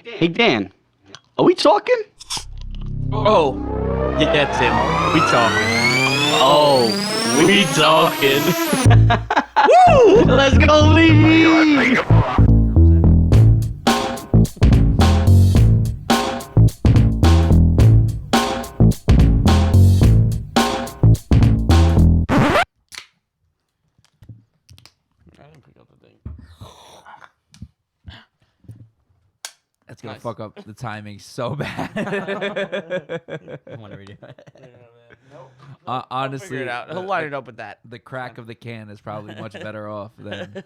Hey, Dan, are we talking? Oh, yeah, Tim. We talking. Oh, we talking. Woo! Let's go, Lee! That's gonna fuck up the timing so bad. I want to redo it. Honestly, Figure it out. He'll line it up with that. the crack of the can is probably much better off than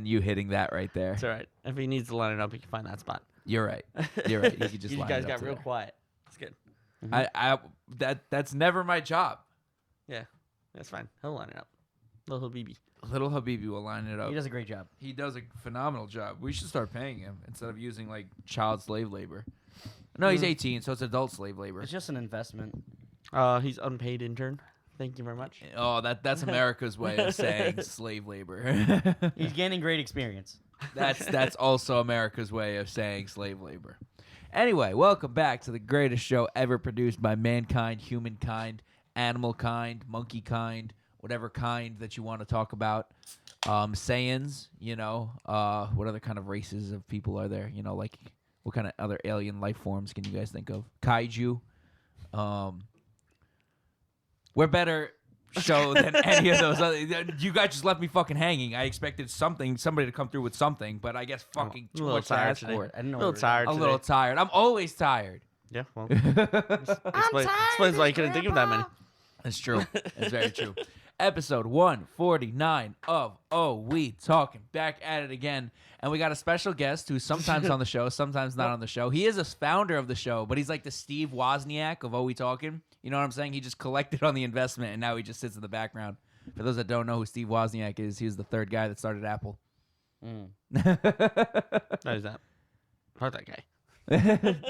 you hitting that right there. It's all right. If he needs to line it up, he can find that spot. You're right. You're right. You could just You line guys it got up to real there. quiet. It's good. That's never my job. Yeah, that's fine. He'll line it up. Little Habibi. Little Habibi will line it up. He does a great job. He does a phenomenal job. We should start paying him instead of using like child slave labor. No, he's 18, so it's adult slave labor. It's just an investment. He's unpaid intern. Thank you very much. Oh, that's America's way of saying slave labor. He's gaining great experience. That's also America's way of saying slave labor. Anyway, welcome back to the greatest show ever produced by mankind, humankind, animal kind, monkey kind, whatever kind that you want to talk about. Saiyans, what other kind of races of people are there? Like what kind of other alien life forms can you guys think of? Kaiju. We're better show than any of those other. You guys just left me fucking hanging. I expected somebody to come through with something, but I guess fucking a too little much to tired ask today. for it. I didn't know. A little tired A today. little tired. I'm always tired. Yeah, well. Explains why you couldn't think of that many. That's true. That's very true. Episode 149 of Oh We Talking. Back at it again. And we got a special guest who's sometimes on the show, sometimes not on the show. He is a founder of the show, but he's like the Steve Wozniak of Oh We Talking. You know what I'm saying? He just collected on the investment, and now he just sits in the background. For those that don't know who Steve Wozniak is, he was the third guy that started Apple. That is that. Fuck that guy.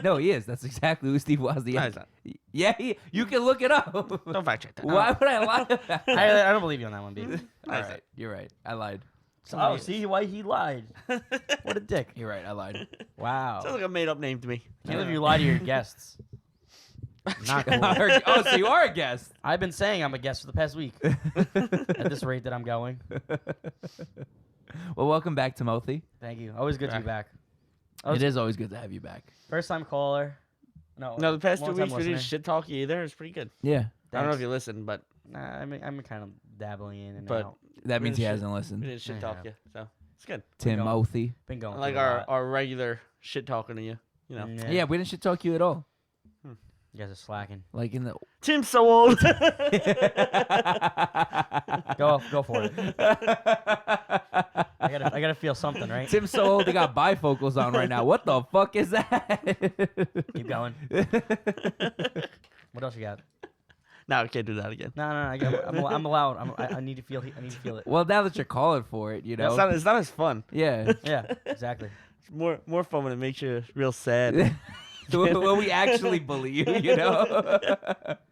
No, he is. That's exactly who Steve Wozniak That is that. Yeah, you can look it up. Don't fact check that. Why would I lie about that? I don't believe you on that one, B. All right, you're right. I lied. Oh, see why he lied. What a dick. You're right. I lied. Wow. Sounds like a made up name to me. Can't believe you lie to your guests. Not cool. Oh, so you are a guest. I've been saying I'm a guest for the past week. At this rate that I'm going. Well, welcome back, Timothy. Thank you. Always good to be back. It is always good to have you back. First time caller. No, No, the past 2 long-time weeks we didn't listener. shit talk you either. It's pretty good. Yeah, I don't know if Thanks. you listened, but Nah, I'm kind of dabbling in and But- out. that means he shit. hasn't we listened. didn't shit I talk have. you. So it's good. Timothy. Been going Like through a lot. our regular shit talking to you. You know. Yeah, we didn't shit talk you at all. You guys are slacking. Like in the. Tim's so old. Go for it. I gotta feel something, right? Tim's so old he got bifocals on right now. What the fuck is that? Keep going. What else you got? No, we can't do that again. No. I'm allowed. I need to feel. I need to feel it. Well, now that you're calling for it, you know. It's not as fun. Yeah. Yeah, exactly. It's more fun when it makes you real sad. When we actually bully you, you know.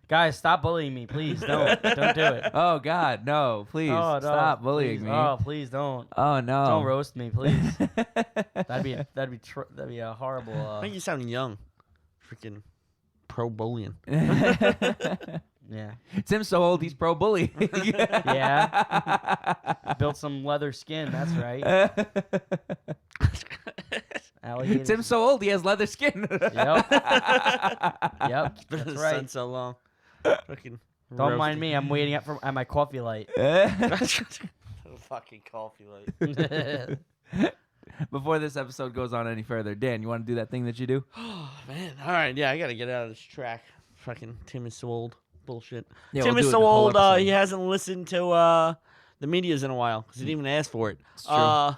Guys, stop bullying me, please. Don't do it. Oh God, no! Please Oh, no, stop bullying please. me. Oh, please don't. Oh no! Don't roast me, please. That'd be a horrible. I think you sound young. Freaking pro bullying. Yeah. Tim's so old he's pro bully. Yeah. Built some leather skin. That's right. Alligators. Tim's so old he has leather skin. Yep. Yep. Been in That's the sun right. so long. Fucking Don't mind me. I'm waiting at my coffee light. Fucking coffee light. Before this episode goes on any further, Dan, you want to do that thing that you do? Oh man. All right. Yeah, I gotta get out of this track. Fucking Tim is so old. Bullshit. Yeah, Tim we'll is do it so the whole old. episode. He hasn't listened to the medias in a while because he didn't even ask for it. It's true.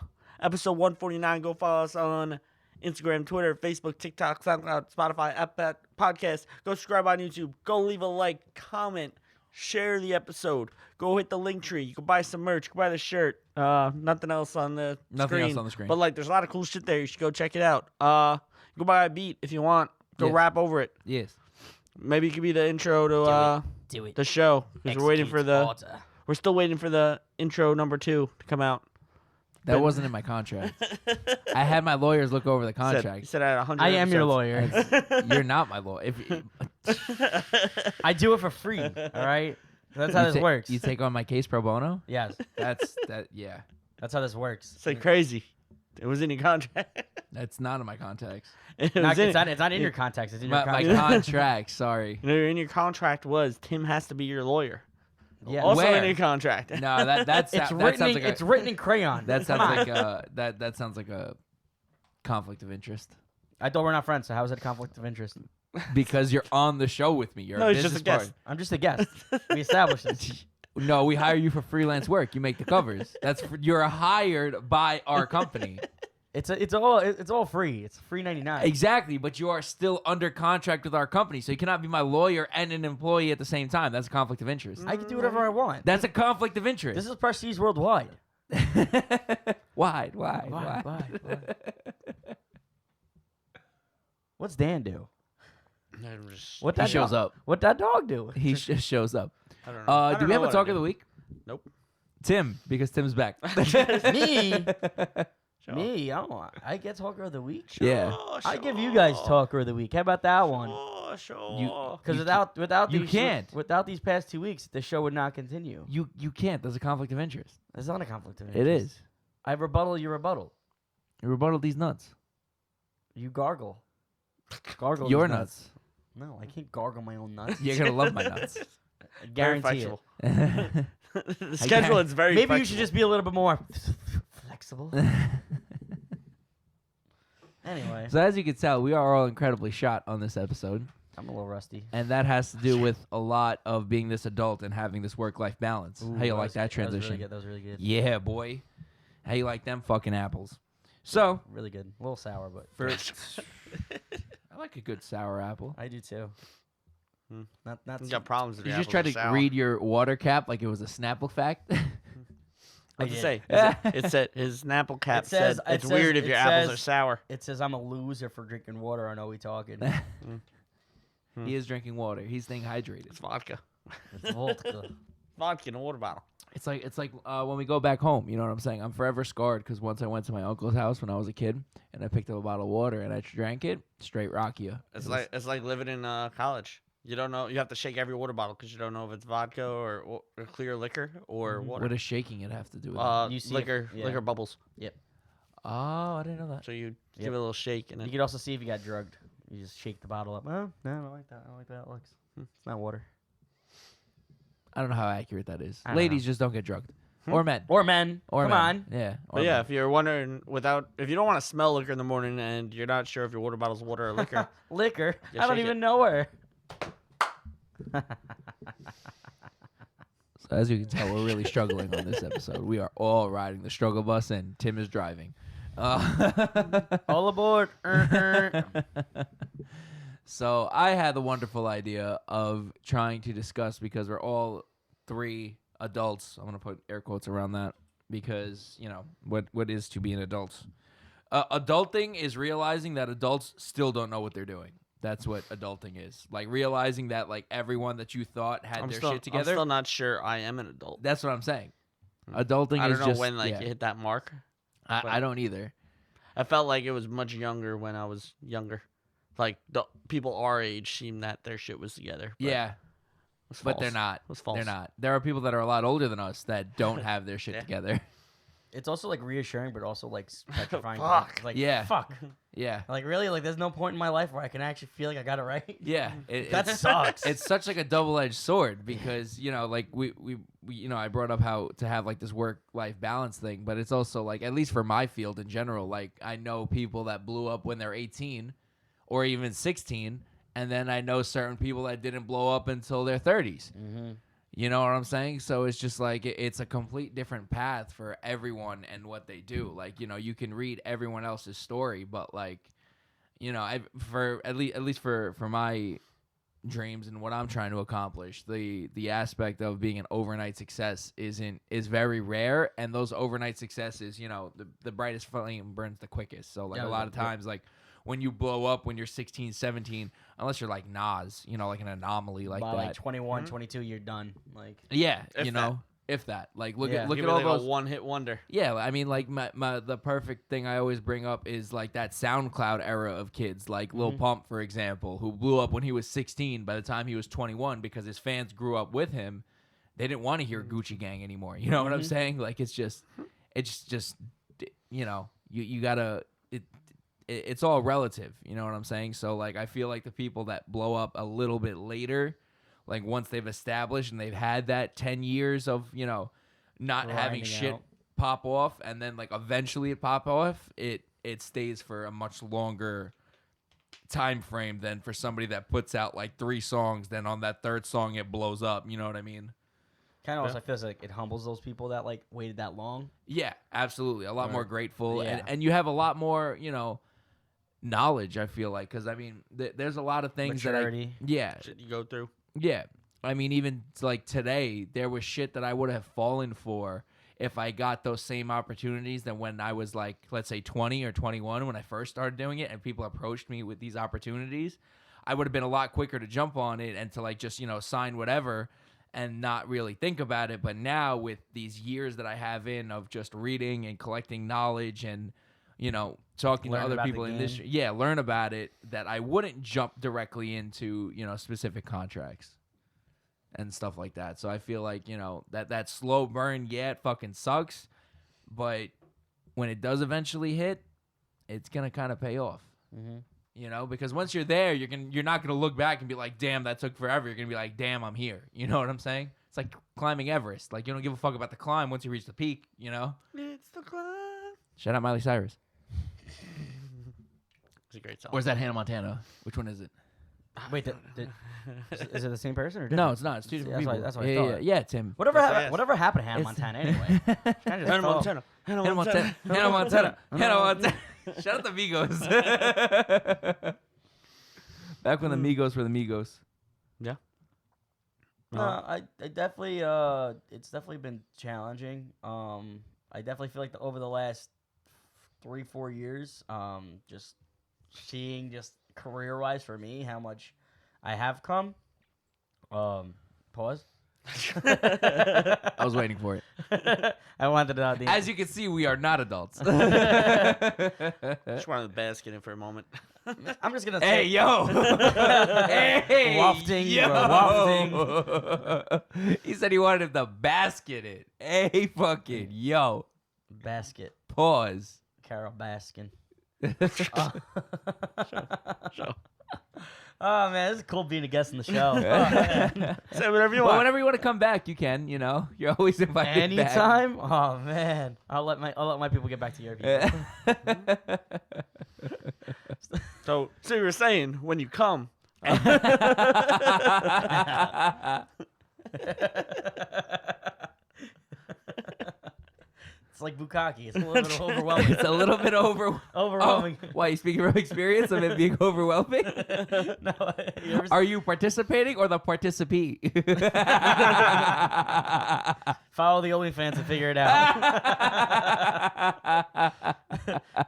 Episode 149. Go follow us on Instagram, Twitter, Facebook, TikTok, SoundCloud, Spotify, Apple Podcast. Go subscribe on YouTube. Go leave a like, comment, share the episode. Go hit the link tree. You can buy some merch. You can buy the shirt. Nothing else on the screen. But like, there's a lot of cool shit there. You should go check it out. Go buy a beat if you want. Go Yes. rap over it. Yes. Maybe it could be the intro to Do it. the show because we're waiting for Execute order. we're still waiting for the intro number 2 to come out. That wasn't in my contract. I had my lawyers look over the You contract. said at 100 I am your episodes. lawyer. You're not my lawyer. I do it for free. All right. That's how this works. You take on my case pro bono. Yes. Yeah. That's how this works. It's like crazy. It was in your contract. That's not in my contacts. It Not- was in- it's not in your contacts. It's in your My contract. contract. Sorry. No, in your contract was Tim has to be your lawyer. Yeah. Also Where? in your contract. No, that's It's that written. sounds In, like it's written in crayon. that sounds Come on. like that sounds like a conflict of interest I thought we're not friends. So how is that a conflict of interest? because you're on the show with me. You're No, a he's just business a guest. I'm just a guest. We established this. No, we hire you for freelance work. You make the covers. You're hired by our company. It's all free. It's free 99. Exactly, but you are still under contract with our company, so you cannot be my lawyer and an employee at the same time. That's a conflict of interest. I can do whatever I want. That's a conflict of interest. This is Prestige Worldwide. Why? Why? What's Dan do? What He that shows dog, up. What that dog do? He just shows up. I don't know. I Do don't we know have a what talk I of the do. week? Nope. Tim, because Tim's back. Me? Show Me? I get Talker of the Week. Yeah. I give you guys Talker of the Week. How about that one? Sure. Because You without you these can't. without these past 2 weeks, the show would not continue. You can't. There's a conflict of interest. It's not a conflict of It interest. is. I rebuttal your rebuttal. You rebuttal these nuts. You gargle. Gargle Your these nuts. No, I can't gargle my own nuts. You're gonna love my nuts. I Very guarantee it. flexible. Maybe The schedule is very Maybe you flexible. should just be a little bit more flexible. Anyway, So as you can tell, we are all incredibly shot on this episode, I'm a little rusty. and that has to do with a lot of being this adult and having this work-life balance. How you like that transition? That was really good. Yeah, boy. How you like them fucking apples? So Really good. A little sour, but for I like a good sour apple. I do too. Hmm. Not You got problems with You the just apples tried are to sour. read your water cap like it was a Snapple fact. I was I to say, did. it said his Snapple cap It says- said it it's says- weird if it your apples says- are sour. It says I'm a loser for drinking water. I know we talking. He is drinking water. He's staying hydrated. It's vodka. It's vodka. Vodka in a water bottle. It's like when we go back home. You know what I'm saying? I'm forever scarred because once I went to my uncle's house when I was a kid and I picked up a bottle of water and I drank it, straight Rakia. It's like living in college. You don't know. You have to shake every water bottle because you don't know if it's vodka or clear liquor or water. What does shaking it have to do with it? You see liquor, if- yeah. liquor bubbles. Oh, I didn't know that. So you give it a little shake and You then could also see if you got drugged. You just shake the bottle up. Oh, no, I don't like that. I don't like that. It looks. It's not water. I don't know how accurate that is. I don't Ladies just don't get drugged, or men, Or men. or Come men. on. Yeah. But yeah, if you're wondering if you don't want to smell liquor in the morning and you're not sure if your water bottle's water or liquor, Liquor. Yeah, I don't shake even it. know her. So as you can tell, we're really struggling on this episode. We are all riding the struggle bus, and Tim is driving. All aboard. So I had the wonderful idea of trying to discuss, because we're all three adults. I'm going to put air quotes around that because, you know, what is to be an adult? Adulting is realizing that adults still don't know what they're doing. That's what adulting is. Like realizing that like everyone that you thought had their shit I'm together. still not sure I am an adult. That's what I'm saying. Adulting I is don't know just when like yeah. you hit that mark. I don't either. I felt like it was much younger when I was younger. Like the people our age seemed that their shit was together. But Yeah, it was but they're false. not. It was false. They're not. There are people that are a lot older than us that don't have their shit Yeah. together. It's also like reassuring, but also like petrifying. Fuck. Like Yeah. Fuck. Yeah. Like really, like there's no point in my life where I can actually feel like I got it right. Yeah. That sucks. It's such like a double-edged sword because, you know, like we you know, I brought up how to have like this work-life balance thing, but it's also like, at least for my field in general, like I know people that blew up when they're 18 or even 16, and then I know certain people that didn't blow up until their 30s. Mm-hmm. You know what I'm saying? So it's just like it's a complete different path for everyone and what they do. Like, you know, you can read everyone else's story, but like, you know, at least for my dreams and what I'm trying to accomplish, the aspect of being an overnight success is very rare, and those overnight successes, you know, the brightest flame burns the quickest. So like Yeah, a lot of times like when you blow up when you're 16, 17, unless you're like Nas, you know, like an anomaly like By that. like 21, 22, you're done. Like Yeah, If you know, if that. Like look Yeah. at look Give at it all like those. a one-hit wonder. Yeah, I mean, like the perfect thing I always bring up is like that SoundCloud era of kids, like Lil Pump, for example, who blew up when he was 16. By the time he was 21, because his fans grew up with him, they didn't want to hear Gucci Gang anymore. You know what I'm saying? Like it's just, you know, you gotta. It's all relative. You know what I'm saying? So like, I feel like the people that blow up a little bit later, like once they've established and they've had that 10 years of, you know, not having Grinding shit out. pop off, and then like eventually it pop off, it stays for a much longer time frame than for somebody that puts out like 3 songs, then on that 3rd song it blows up. You know what I mean? Kind of also feels like it humbles those people that like waited that long. Yeah, absolutely. A lot more grateful, Yeah. and you have a lot more, you know, knowledge. I feel like, because I mean, there's a lot of things Maturity. that yeah, Shit you go through. yeah. I mean, even like today, there was shit that I would have fallen for if I got those same opportunities than when I was like, let's say 20 or 21 when I first started doing it, and people approached me with these opportunities. I would have been a lot quicker to jump on it and to like just, you know, sign whatever and not really think about it. But now with these years that I have in of just reading and collecting knowledge and, you know, talking Learn to other about the people in this, game. yeah, learn about it, that I wouldn't jump directly into, you know, specific contracts and stuff like that. So I feel like, you know, that slow burn, yeah, it fucking sucks, but when it does eventually hit, it's gonna kind of pay off. You know, because once you're there, you're not gonna look back and be like, damn, that took forever. You're gonna be like, damn, I'm here. You know what I'm saying? It's like climbing Everest. Like, you don't give a fuck about the climb once you reach the peak. You know? It's the climb. Shout out Miley Cyrus. It's a great song. Or is that Hannah Montana? Which one is it? Wait, is it the same person or different? No, it's not. It's two different That's people. what- that's what I yeah, thought. yeah, Tim. Whatever, Yes. whatever happened to Hannah It's- Montana anyway? Kinda just Hannah fell. Montana. Hannah Hannah Montana. Montana. Hannah Montana. Hannah Montana. Shout out the Migos. Back when the Migos were the Migos. Yeah. No, I definitely it's definitely been challenging. I definitely feel like over the last 3-4 years, just seeing just career wise for me how much I have come. Pause. I was waiting for it. I wanted the As you can see, we are not adults. Just wanted the basket in for a moment. I'm just gonna Hey, say yo. Hey, Wafting, yo. wafting. He said he wanted the basket it. Hey, fucking yo. basket. Pause. Carol Baskin. So, Oh man, this is cool being a guest on the show. Oh, man. say whatever you Well, want. whenever you want to come back, you can. You know, you're always invited back. Anytime. Oh man, I'll let my people get back to your people. So you were saying when you come. It's like bukkake. It's a little bit overwhelming. It's a little bit Overwhelming. Oh, why, you speaking from experience of it being overwhelming? No, you ever Are you participating or the participee? follow the OnlyFans and figure it out.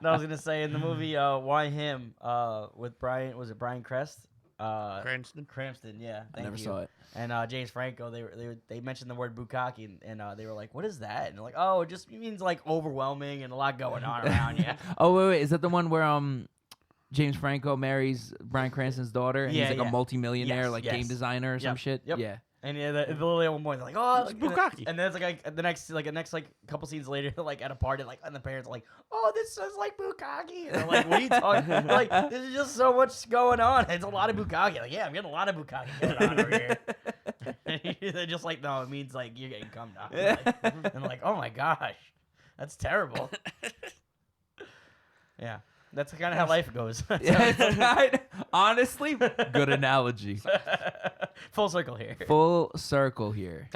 No, I was gonna say in the movie Why Him with Brian, was it Brian Crest? Cranston. Cranston, yeah. I Thank never you. saw it. And James Franco, they mentioned the word bukkake, and they were like, "What is that?" And they're like, "Oh, it just means like overwhelming and a lot going on around you." Oh, wait. Is that the one where James Franco marries Bryan Cranston's daughter, and Yeah, he's like yeah. a multimillionaire, Yes, like yes. game designer or some Yep, shit? yep. Yeah. And yeah, the literally at one point they're like, "Oh, It's bukkake." and then it's like the next couple scenes later, like at a party, like and the parents are like, "Oh, this is like bukkake." And they're like, "What are you talking?" They're like, "There's just so much going on. It's a lot of bukkake." Like, yeah, I'm getting a lot of bukkake going on over here. And they're just like, "No, it means like you're getting cum down." And they're like, "Oh my gosh, that's terrible." Yeah, that's kind of how life goes. Yeah, it's kind honestly, good analogy. Full circle here. Full circle here.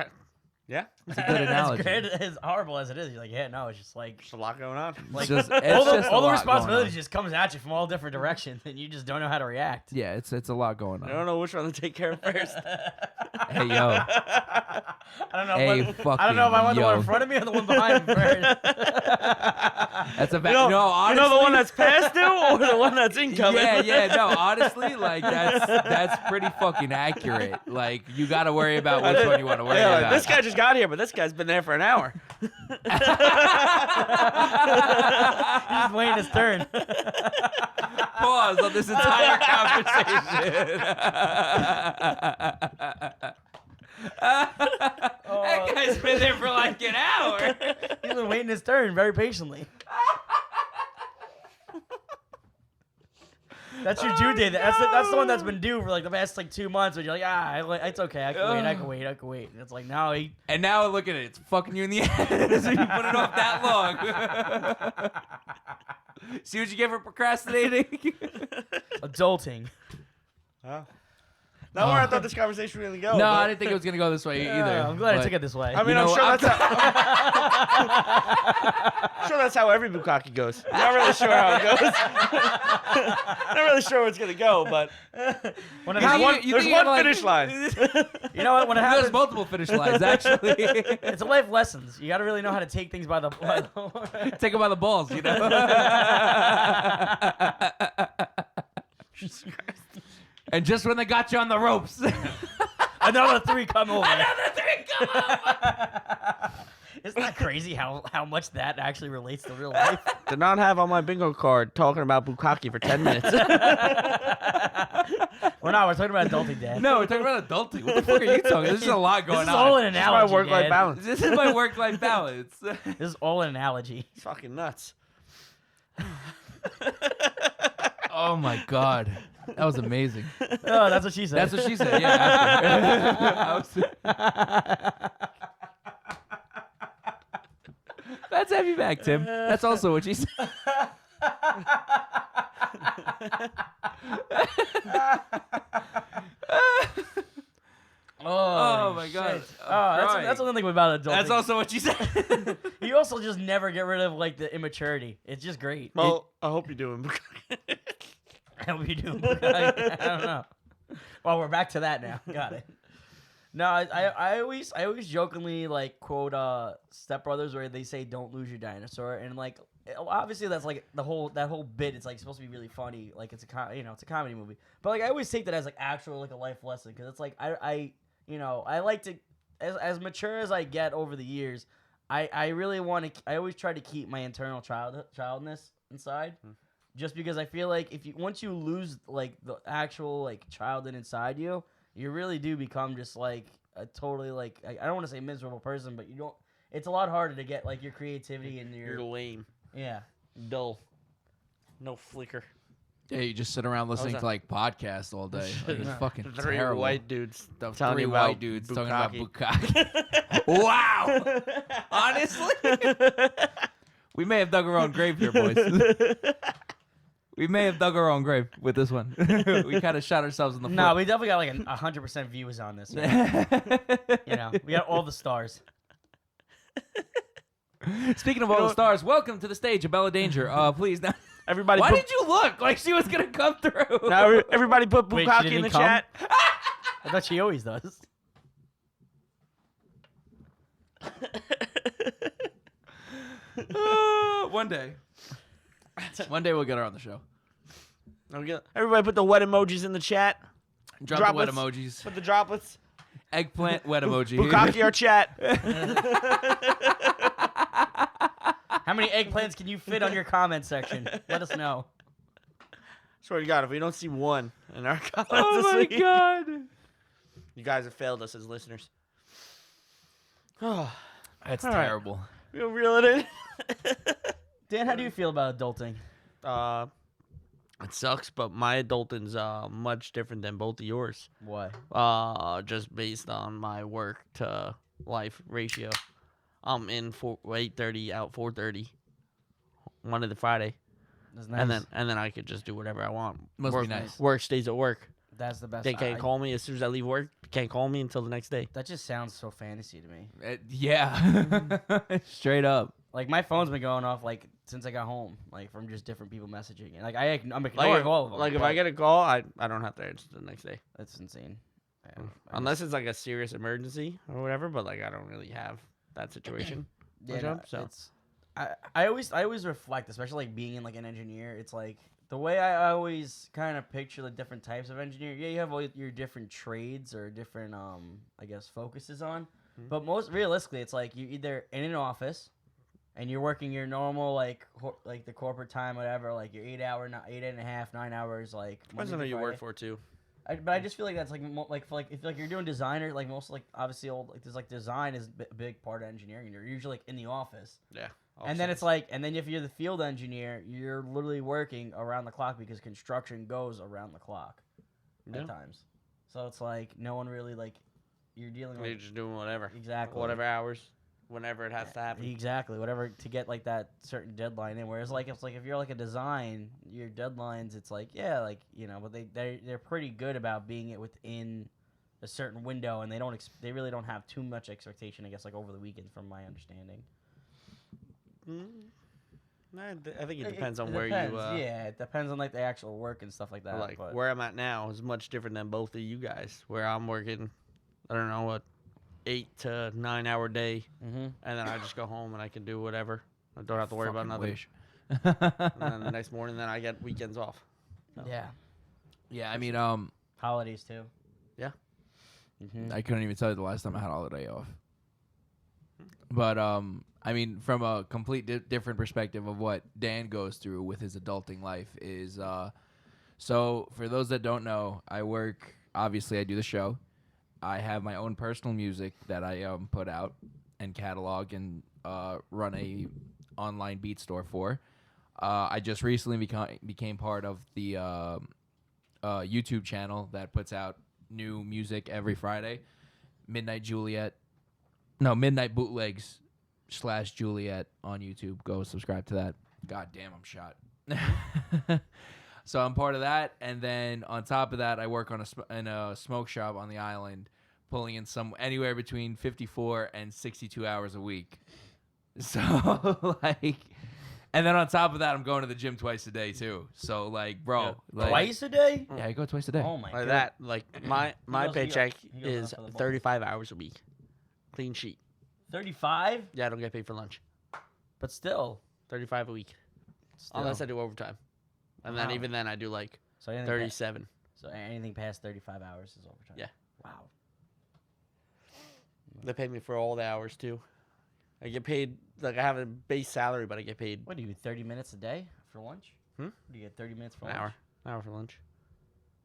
Yeah. It's a good analogy. As great, as horrible as it is, you're like, yeah, no, it's just like There's a lot going on. It's just, it's all just the, all a the lot responsibility going on. just comes at you from all different directions, and you just don't know how to react. Yeah, it's a lot going I on. don't know which one to take care of first. Hey, yo. I don't know. Hey, I don't know if I want the one in yo. front of me or the one behind me first. That's a bad. You know, no, honestly, you know the one that's past due or the one that's incoming? Yeah. No, honestly, like that's pretty fucking accurate. Like you got to worry about which one you want to worry Yeah, about. this guy just got here, but this guy's been there for an hour. He's just waiting his turn. Pause on this entire conversation. That guy's been there for like an hour. He's been waiting his turn very patiently. That's your due date. That's the one that's been due for like the past like 2 months. When you're like, it's okay. I can wait. And it's like now he. And now look at it. It's fucking you in the ass. So you put it off that long. See what you get for procrastinating? Adulting. Not where I thought this conversation was going to go. No, but- I didn't think it was gonna go this way either. I'm glad I but- took it this way. I mean, You I'm know, sure I'm- I'm sure that's how every bukkake goes. Not really sure how it goes. Not really sure where it's gonna go, but When it You happens, think- you there's think one like- finish line. you know what? When it There's happens, multiple finish lines, actually. it's a life lessons. You got to really know how to take things by the. Take them by the balls, you know? And just when they got you on the ropes. Another 3 come over. Another 3 come over. Isn't that crazy how much that actually relates to real life? Did not have on my bingo card talking about bukkake for 10 minutes. We're talking about adulting, Dad. No, we're talking about adulting. What the fuck are you talking? There's just a lot going This is on. all an It's my analogy. work-life Dad. balance. This is my work-life balance. This is all an analogy. It's fucking nuts. Oh my god. That was amazing. Oh, that's what she said. That's what she said. Yeah. Let's have you back, Tim. That's also what she said. Oh my god. Shit. That's another thing about adulting. That's also what she said. You also just never get rid of like the immaturity. It's just great. Well, I hope you're doing bukkake. How we do? I don't know. Well, we're back to that now. Got it. No, I always jokingly like quote Step Brothers where they say don't lose your dinosaur, and like obviously that's like that whole bit. It's like supposed to be really funny, like it's a comedy movie. But like I always take that as like actual like a life lesson because it's like I like to as mature as I get over the years, I really want to. I always try to keep my internal childness inside. Just because I feel like once you lose like the actual like child inside you, you really do become just like a totally like I don't want to say miserable person, but you don't. It's a lot harder to get like your creativity and You're your lame. yeah. Dull. No flicker. Yeah, you just sit around listening that? to like podcasts all day. Like, it's fucking 3 terrible. white dudes The telling 3 you white about dudes talking about bukkake. bukkake. Wow. Honestly, we may have dug our own grave here, boys. We may have dug our own grave with this one. We kind of shot ourselves in the foot. No, we definitely got like 100% views on this. We got all the stars. Speaking of all the stars, welcome to the stage of Bella Danger. Please, now. Everybody Why put, did you look like she was gonna come through? now everybody put Wait, she bukkake in didn't the come? chat. I thought she always does. One day. One day we'll get her on the show. Everybody put the wet emojis in the chat. Drop Droplets. the wet emojis. Put the droplets. Eggplant wet emoji. Bukkake or chat. How many eggplants can you fit on your comment section? Let us know. Swear to God, if we don't see one in our comments Oh this my week, god. you guys have failed us as listeners. That's All right. terrible. We'll reel it in. Dan, how do you feel about adulting? It sucks, but my adulting's much different than both of yours. Why? Just based on my work to life ratio. I'm in 8:30, out 4:30, Monday to Friday, That's nice. and then I could just do whatever I want. Must work, be nice. Work stays at work. That's the best. They can't call me as soon as I leave work. Can't call me until the next day. That just sounds so fantasy to me. Yeah. Straight up. Like my phone's been going off like since I got home, like from just different people messaging. And like I'm Like, ignoring all of them. like if but I get a call, I don't have to answer the next day. that's insane. Unless it's like a serious emergency or whatever, but like I don't really have that situation. yeah, job, no, so. it's I always reflect, especially like being in like an engineer. It's like the way I always kind of picture the different types of engineer. Yeah, you have all your different trades or different I guess focuses on. But most realistically, it's like you either in an office, and you're working your normal like the corporate time, whatever, like your 8 hour, 8.5, 9 hours, like. Depends on who you work for too. But I just feel like that's like if like you're doing designer, like most like obviously old like there's like design is a big part of engineering. You're usually like in the office. Yeah. And then it's like, and then if you're the field engineer, you're literally working around the clock because construction goes around the clock at times. So it's like no one really like you're dealing with. You're just doing whatever. Exactly. Whatever hours, whenever it has to happen. Exactly. Whatever to get like that certain deadline in. Whereas like if you're like a design, your deadlines, it's like yeah, like you know, but they're pretty good about being it within a certain window, and they really don't have too much expectation. I guess like over the weekends, from my understanding. I think it depends on where depends. you. Yeah, it depends on like the actual work and stuff like that. Like but. where I'm at now is much different than both of you guys. Where I'm working, I don't know what, 8 to 9 hour day, and then I just go home and I can do whatever. I don't have to worry about nothing. And then the next morning, then I get weekends off. So. Yeah. Yeah, I mean, Holidays too. Yeah. I couldn't even tell you the last time I had a holiday off. But I mean, from a complete different perspective of what Dan goes through with his adulting life is, so for those that don't know, I work. Obviously, I do the show. I have my own personal music that I put out and catalog and run a online beat store for. I just recently became part of the YouTube channel that puts out new music every Friday. Midnight Bootlegs / Juliet on YouTube. Go subscribe to that. God damn, I'm shot. So I'm part of that, and then on top of that, I work on in a smoke shop on the island, pulling in anywhere between 54 and 62 hours a week. So like, and then on top of that, I'm going to the gym twice a day too. So like, bro, like, Twice a day? Yeah, I go twice a day. Oh my god. Like that, like my goes- paycheck he goes is out for the 35 hours a week, clean sheet. 35? Yeah, I don't get paid for lunch. But still. 35 a week, unless I do overtime, and then Wow. even then I do like So anything 37. So anything past 35 hours is overtime. Yeah. Wow. They pay me for all the hours too. I get paid like I have a base salary, but I get paid What do you 30 minutes a day for lunch? Hmm? Do you get 30 minutes for an lunch? hour for lunch.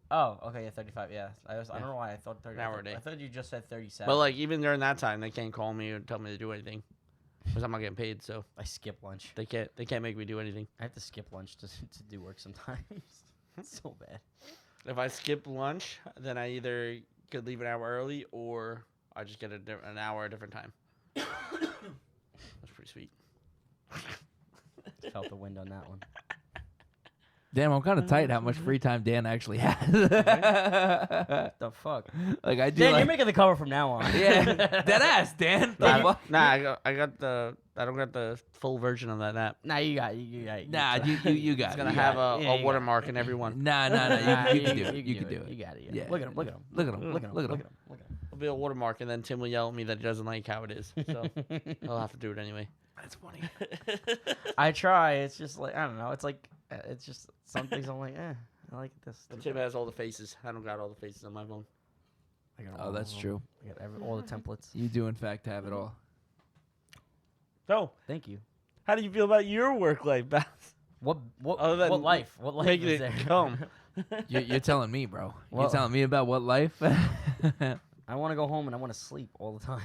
Oh, okay, yeah, 35. Yeah. I Yeah. don't know why I thought 30. An hour a day. I thought you just said 37. But like even during that time, they can't call me or tell me to do anything because I'm not getting paid. So I skip lunch. they can't make me do anything. I have to skip lunch to do work sometimes. It's so bad. If I skip lunch, then I either could leave an hour early or I just get an hour a different time. That's pretty sweet. Felt the wind on that one. Damn, I'm kind of tight how much free time Dan actually has. The fuck? Like I do. Dan, like, you're making the cover from now on. yeah, dead ass, Dan. The Nah, fuck? I got the. I don't got the full version of that app. Nah, you got it. Nah, you got It's it. gonna you have got it. Yeah, a you watermark in every one. Nah. You can do it. You can do You it. got it. Yeah. Look at him. Look at him. Look at him. Look at him. Look at Look him. at him. Look at him. It'll be a watermark, and then Tim will yell at me that he doesn't like how it is. So I'll have to do it anyway. That's funny. I try. It's just like I don't know. It's like it's just some things I'm like, I like this. Tim has all the faces. I don't got all the faces on my phone. I got Oh, that's true. I got all the templates. You do in fact have it all. So, Thank you. how do you feel about your work-life balance? What Other than what life? What life making is it there? come. You're telling me, bro. You're Well- telling me about what life? I want to go home and I want to sleep all the time.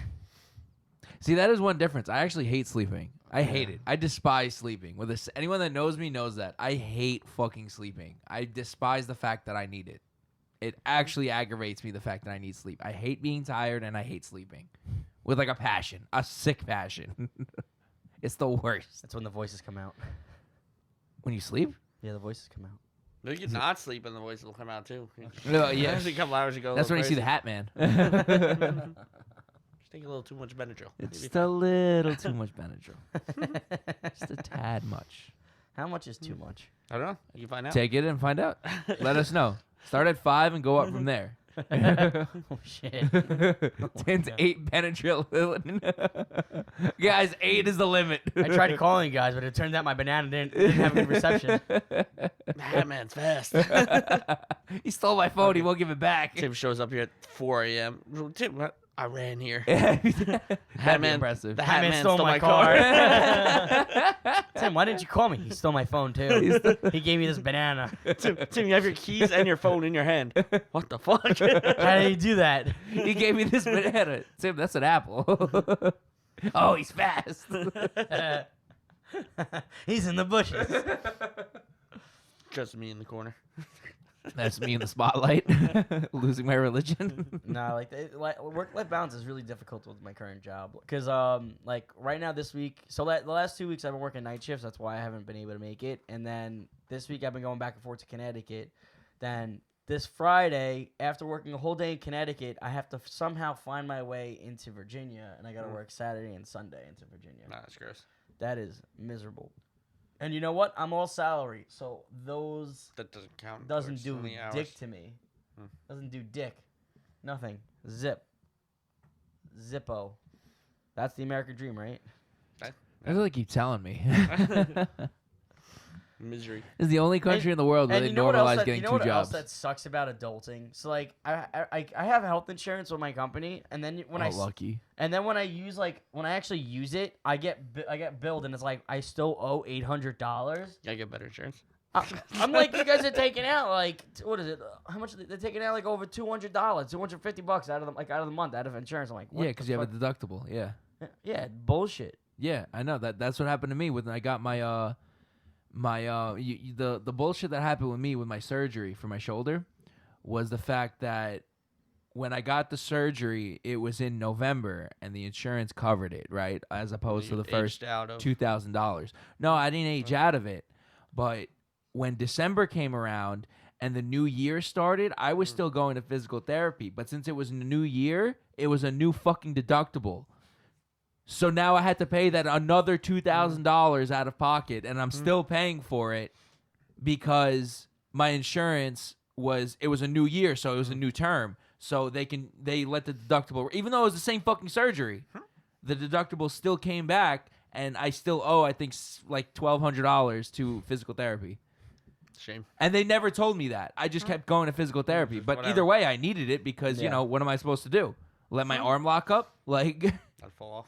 See, that is one difference. I actually hate sleeping. I hate it. I despise sleeping. Anyone that knows me knows that. I hate fucking sleeping. I despise the fact that I need it. It actually aggravates me, the fact that I need sleep. I hate being tired and I hate sleeping. With like a passion. A sick passion. It's the worst. That's when the voices come out. When you sleep? Yeah, the voices come out. No, you can not sleep and the voice will come out too. No, yeah. Just a couple hours ago. That's when you see the Hat Man. Just take a little too much Benadryl. It's a little too much Benadryl. Just a tad much. How much is too much? I don't know. You can find out. Take it and find out. Let us know. Start at 5 and go up from there. Oh shit. Tim's 8 Benadryl. Guys, 8 is the limit. I tried calling you guys, but it turned out my banana didn't have a good reception. That man's fast. He stole my phone. He won't give it back. Tim shows up here at 4 a.m. Tim, I ran here. That'd be Hatman, impressive. The Hat Hatman Man stole my car. Tim, why didn't you call me? He stole my phone too. He gave me this banana. Tim, you have your keys and your phone in your hand. What the fuck? How did he do that? He gave me this banana. Tim, that's an apple. Oh, he's fast. He's in the bushes. Just me in the corner. That's me in the spotlight, losing my religion. No, like work-life balance is really difficult with my current job because like right now this week, so the last 2 weeks I've been working night shifts. That's why I haven't been able to make it. And then this week I've been going back and forth to Connecticut. Then this Friday, after working a whole day in Connecticut, I have to somehow find my way into Virginia, and I got to work Saturday and Sunday into Virginia. Nah, that's gross. That is miserable. And you know what? I'm all salary, so those That doesn't count. doesn't towards do how many hours. dick to me. Hmm. Doesn't do dick. Nothing. Zippo. That's the American dream, right? That's what they keep telling me. Misery. It's the only country in the world where And they you know what normalize else getting you know two what jobs. else that sucks about adulting? So like I have health insurance with my company, and then when lucky. and then when I use when I actually use it, I get billed, and it's like I still owe $800. Gotta get better insurance. I'm like, you guys are taking out like what is it? How much they're taking out like over $200, $250 out of the month out of insurance. I'm like, what Yeah, because you have a deductible. Yeah. yeah, bullshit. Yeah, I know that's what happened to me when I got my the bullshit that happened with me with my surgery for my shoulder was the fact that when I got the surgery, it was in November and the insurance covered it, right? As opposed to the first Aged out of. $2,000. No, I didn't age out of it, but when December came around and the new year started, I was still going to physical therapy, but since it was a new year, it was a new fucking deductible. So now I had to pay that another $2,000 out of pocket, and I'm still paying for it because my insurance it was a new year, so it was a new term. So they let the deductible, even though it was the same fucking surgery, the deductible still came back, and I still owe, I think, like $1,200 to physical therapy. Shame. And they never told me that. I just kept going to physical therapy. But whatever. either way, I needed it because, you know, what am I supposed to do? Let my arm lock up? Like, I'd fall off.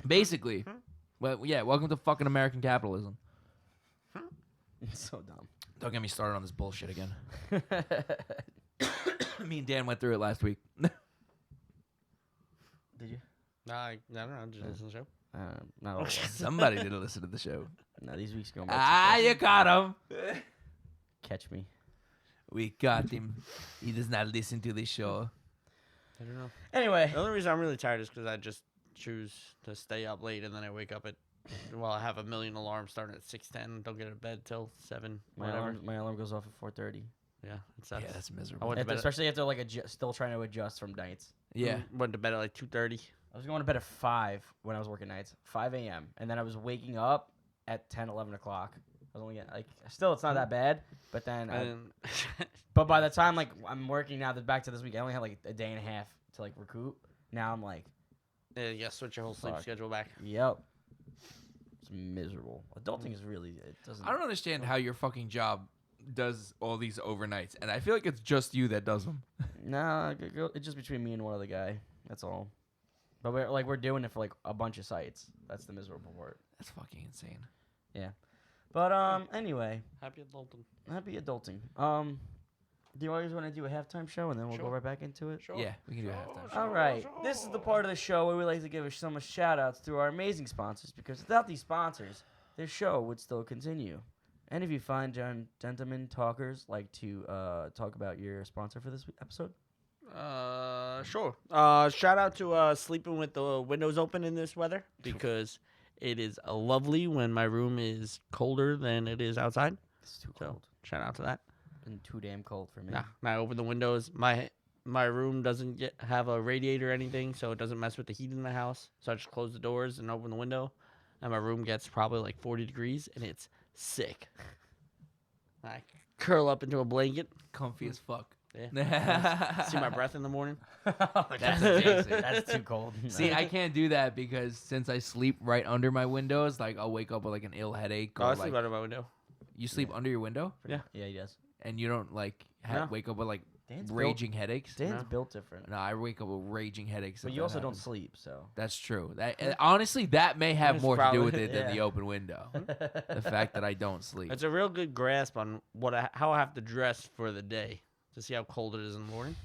basically. Well, yeah, welcome to fucking American capitalism. It's so dumb. Don't get me started on this bullshit again. Me and Dan went through it last week. Did you? Nah, I don't know. Just listen to the show. Not all. Somebody didn't listen to the show. No, these weeks going. You caught him. Catch me. We got him. He does not listen to the show. I don't know. Anyway, The only reason I'm really tired is because I just choose to stay up late and then I wake up at. Well, I have a million alarms starting at 6:10. Don't get out of bed till 7. Whatever. my alarm goes off at 4:30. Yeah, it sucks. Yeah, that's I miserable. went to bed. Especially after like still trying to adjust from nights. Yeah. Went to bed at like 2:30. I was going to bed at 5 when I was working nights, 5 a.m. And then I was waking up at 10, 11 o'clock. I was only getting, still, it's not that bad. But then, but by the time, I'm working now, back to this week, I only had, a day and a half to, recoup. Now I'm like, yeah, switch your whole sleep Fuck. schedule back. yep. It's miserable. Adulting is really, it doesn't. I don't understand how your fucking job does all these overnights. And I feel like it's just you that does them. Nah, it's just between me and one other guy. That's all. But we're doing it for, a bunch of sites. That's the miserable part. That's fucking insane. But, anyway. Happy adulting. Happy adulting. Do you always want to do a halftime show and then we'll go Sure. right back into it? Sure. Yeah, we can do a halftime show. All right. This is the part of the show where we like to give so much shout outs to our amazing sponsors because without these sponsors, this show would still continue. Any of you fine gentlemen talkers like to talk about your sponsor for this episode? Sure. Shout out to sleeping with the windows open in this weather because it is lovely when my room is colder than it is outside. It's too So cold. shout out to that. Been too damn cold for me. Nah, I open the windows. My room doesn't have a radiator or anything, so it doesn't mess with the heat in the house. So I just close the doors and open the window, and my room gets probably 40 degrees, and it's sick. I curl up into a blanket. Comfy as fuck. Yeah. See my breath in the morning. That's amazing. That's too cold. See, I can't do that because since I sleep right under my windows, like I'll wake up with like an ill headache. Oh, Or I like, sleep out of my window. you sleep under your window yeah, he does. and you don't like No. wake up with like Dan's raging headaches. Dan's No. built different. No, I wake up with raging headaches. But if you that also don't happens. sleep, so. That's true. That honestly, that may have That's more to do probably- with it than yeah. the open window. The fact that I don't sleep. It's a real good grasp on how I have to dress for the day to see how cold it is in the morning.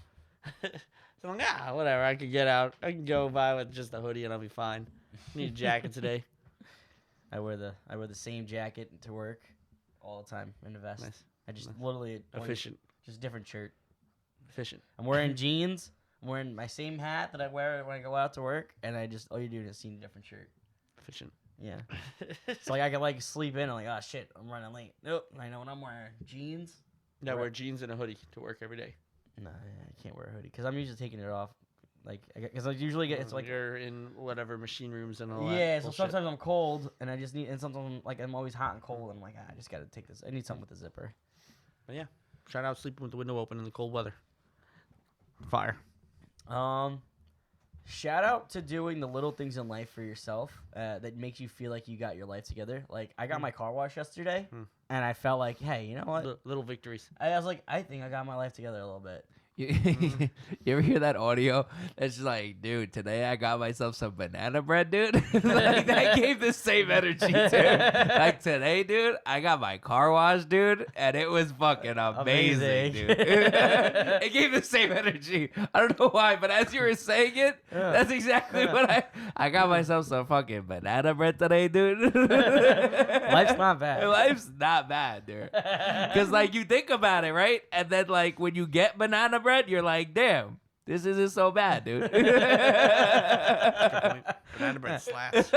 So I'm like, whatever. I can get out. I can go by with just a hoodie and I'll be fine. Need a jacket today. I wear the same jacket to work all the time in the vest. Nice. I just Nice. literally Efficient. just different shirt. Efficient. I'm wearing jeans. I'm wearing my same hat that I wear when I go out to work, and I just all you're doing is seeing a different shirt. Efficient. Yeah. So like I can like sleep in. I'm like, oh shit, I'm running late. Nope. I know what I'm wearing. Jeans. Yeah, I Right. wear jeans and a hoodie to work every day. No, I can't wear a hoodie because I'm usually taking it off. Like, because I usually get it's like you're in whatever machine rooms and all that. yeah. So bullshit. sometimes I'm cold and I just need, and sometimes like I'm always hot and cold. I'm like, I just gotta take this. I need something with a zipper. But yeah, shout out sleeping with the window open in the cold weather. Fire. Shout out to doing the little things in life for yourself that makes you feel like you got your life together. Like I got my car wash yesterday, and I felt like, hey, you know what? Little victories. I was like, I think I got my life together a little bit. You, you ever hear that audio? It's just like, dude, today I got myself some banana bread, dude. Like that gave the same energy, dude. Like today, dude, I got my car wash, dude, and it was fucking amazing, Amazing. dude. It gave the same energy. I don't know why, but as you were saying it, that's exactly what I got myself some fucking banana bread today, dude. Life's not bad. Life's not bad, dude. Because like you think about it, right? And then like when you get banana bread, you're like, damn, this isn't so bad, dude. Banana bread slaps.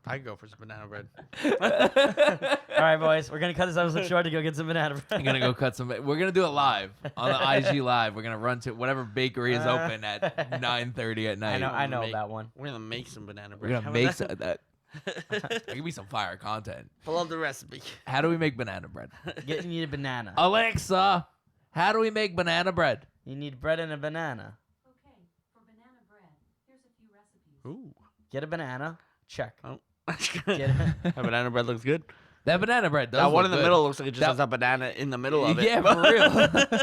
I go for some banana bread. All right, boys, we're gonna cut this episode short to go get some banana bread. I'm gonna go cut some. We're gonna do it live on the IG live. We're gonna run to whatever bakery is open at 9:30 at night. I know Make- that one. We're gonna make some banana We're bread. gonna make some, that. Give me some fire content. Pull up the recipe. How do we make banana bread? You need a banana. Alexa, how do we make banana bread? You need bread and a banana. Okay, for banana bread, here's a few recipes. Ooh. Get a banana. Check. Oh. Get a, That banana bread looks good. That banana bread does That one look in the good. middle looks like it just That- has a banana in the middle of it. Yeah, for real.